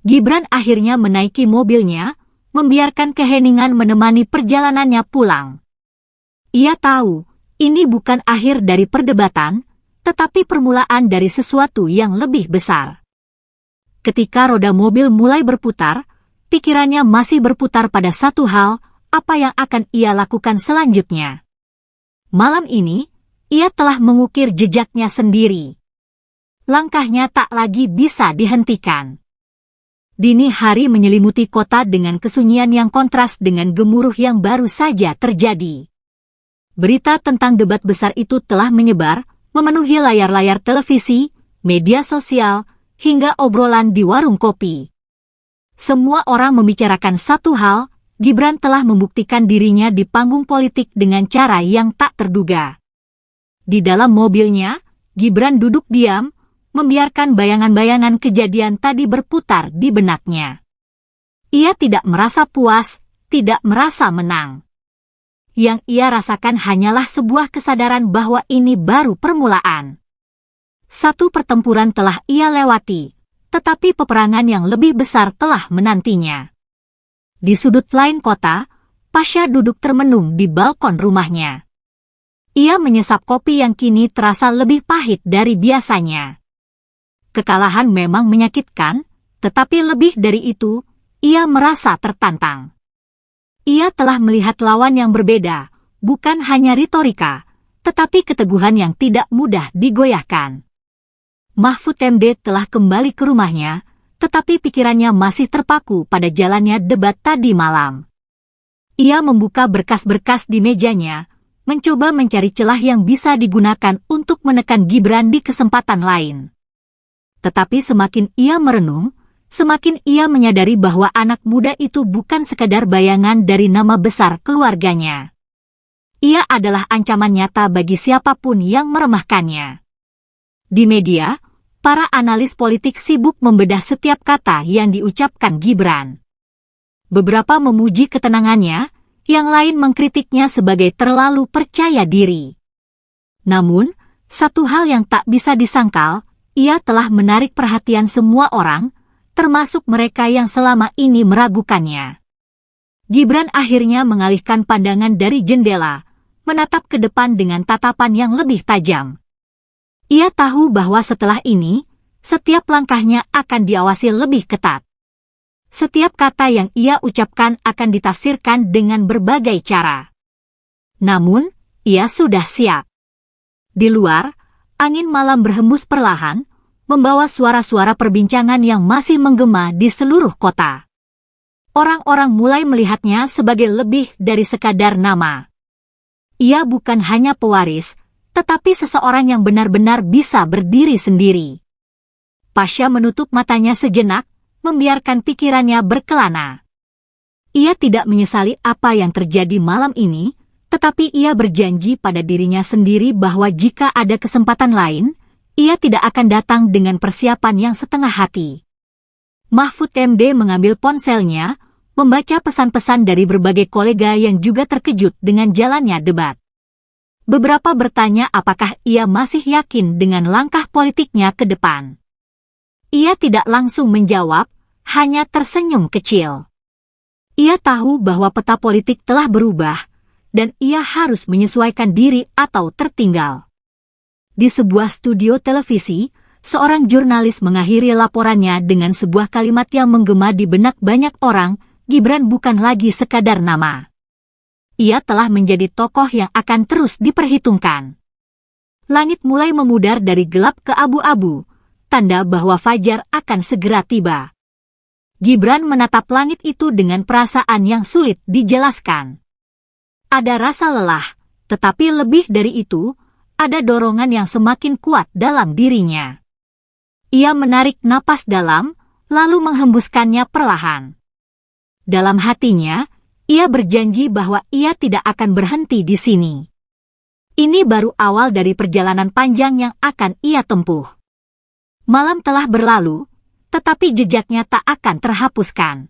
Gibran akhirnya menaiki mobilnya, membiarkan keheningan menemani perjalanannya pulang. Ia tahu, ini bukan akhir dari perdebatan, tetapi permulaan dari sesuatu yang lebih besar. Ketika roda mobil mulai berputar, pikirannya masih berputar pada satu hal, apa yang akan ia lakukan selanjutnya. Malam ini, ia telah mengukir jejaknya sendiri. Langkahnya tak lagi bisa dihentikan. Dini hari menyelimuti kota dengan kesunyian yang kontras dengan gemuruh yang baru saja terjadi. Berita tentang debat besar itu telah menyebar, memenuhi layar-layar televisi, media sosial, hingga obrolan di warung kopi. Semua orang membicarakan satu hal, Gibran telah membuktikan dirinya di panggung politik dengan cara yang tak terduga. Di dalam mobilnya, Gibran duduk diam, membiarkan bayangan-bayangan kejadian tadi berputar di benaknya. Ia tidak merasa puas, tidak merasa menang. Yang ia rasakan hanyalah sebuah kesadaran bahwa ini baru permulaan. Satu pertempuran telah ia lewati, tetapi peperangan yang lebih besar telah menantinya. Di sudut lain kota, Pasha duduk termenung di balkon rumahnya. Ia menyesap kopi yang kini terasa lebih pahit dari biasanya. Kekalahan memang menyakitkan, tetapi lebih dari itu, ia merasa tertantang. Ia telah melihat lawan yang berbeda, bukan hanya retorika, tetapi keteguhan yang tidak mudah digoyahkan. Mahfud MD telah kembali ke rumahnya, tetapi pikirannya masih terpaku pada jalannya debat tadi malam. Ia membuka berkas-berkas di mejanya, mencoba mencari celah yang bisa digunakan untuk menekan Gibran di kesempatan lain. Tetapi semakin ia merenung, semakin ia menyadari bahwa anak muda itu bukan sekadar bayangan dari nama besar keluarganya. Ia adalah ancaman nyata bagi siapapun yang meremehkannya. Di media, para analis politik sibuk membedah setiap kata yang diucapkan Gibran. Beberapa memuji ketenangannya, yang lain mengkritiknya sebagai terlalu percaya diri. Namun, satu hal yang tak bisa disangkal, ia telah menarik perhatian semua orang, termasuk mereka yang selama ini meragukannya. Gibran akhirnya mengalihkan pandangan dari jendela, menatap ke depan dengan tatapan yang lebih tajam. Ia tahu bahwa setelah ini, setiap langkahnya akan diawasi lebih ketat. Setiap kata yang ia ucapkan akan ditafsirkan dengan berbagai cara. Namun, ia sudah siap. Di luar, angin malam berhembus perlahan, membawa suara-suara perbincangan yang masih menggema di seluruh kota. Orang-orang mulai melihatnya sebagai lebih dari sekadar nama. Ia bukan hanya pewaris, tetapi seseorang yang benar-benar bisa berdiri sendiri. Pasha menutup matanya sejenak, membiarkan pikirannya berkelana. Ia tidak menyesali apa yang terjadi malam ini, tetapi ia berjanji pada dirinya sendiri bahwa jika ada kesempatan lain, ia tidak akan datang dengan persiapan yang setengah hati. Mahfud MD mengambil ponselnya, membaca pesan-pesan dari berbagai kolega yang juga terkejut dengan jalannya debat. Beberapa bertanya apakah ia masih yakin dengan langkah politiknya ke depan. Ia tidak langsung menjawab, hanya tersenyum kecil. Ia tahu bahwa peta politik telah berubah, dan ia harus menyesuaikan diri atau tertinggal. Di sebuah studio televisi, seorang jurnalis mengakhiri laporannya dengan sebuah kalimat yang menggema di benak banyak orang, Gibran bukan lagi sekadar nama. Ia telah menjadi tokoh yang akan terus diperhitungkan. Langit mulai memudar dari gelap ke abu-abu, tanda bahwa fajar akan segera tiba. Gibran menatap langit itu dengan perasaan yang sulit dijelaskan. Ada rasa lelah, tetapi lebih dari itu, ada dorongan yang semakin kuat dalam dirinya. Ia menarik napas dalam, lalu menghembuskannya perlahan. Dalam hatinya, ia berjanji bahwa ia tidak akan berhenti di sini. Ini baru awal dari perjalanan panjang yang akan ia tempuh. Malam telah berlalu, tetapi jejaknya tak akan terhapuskan.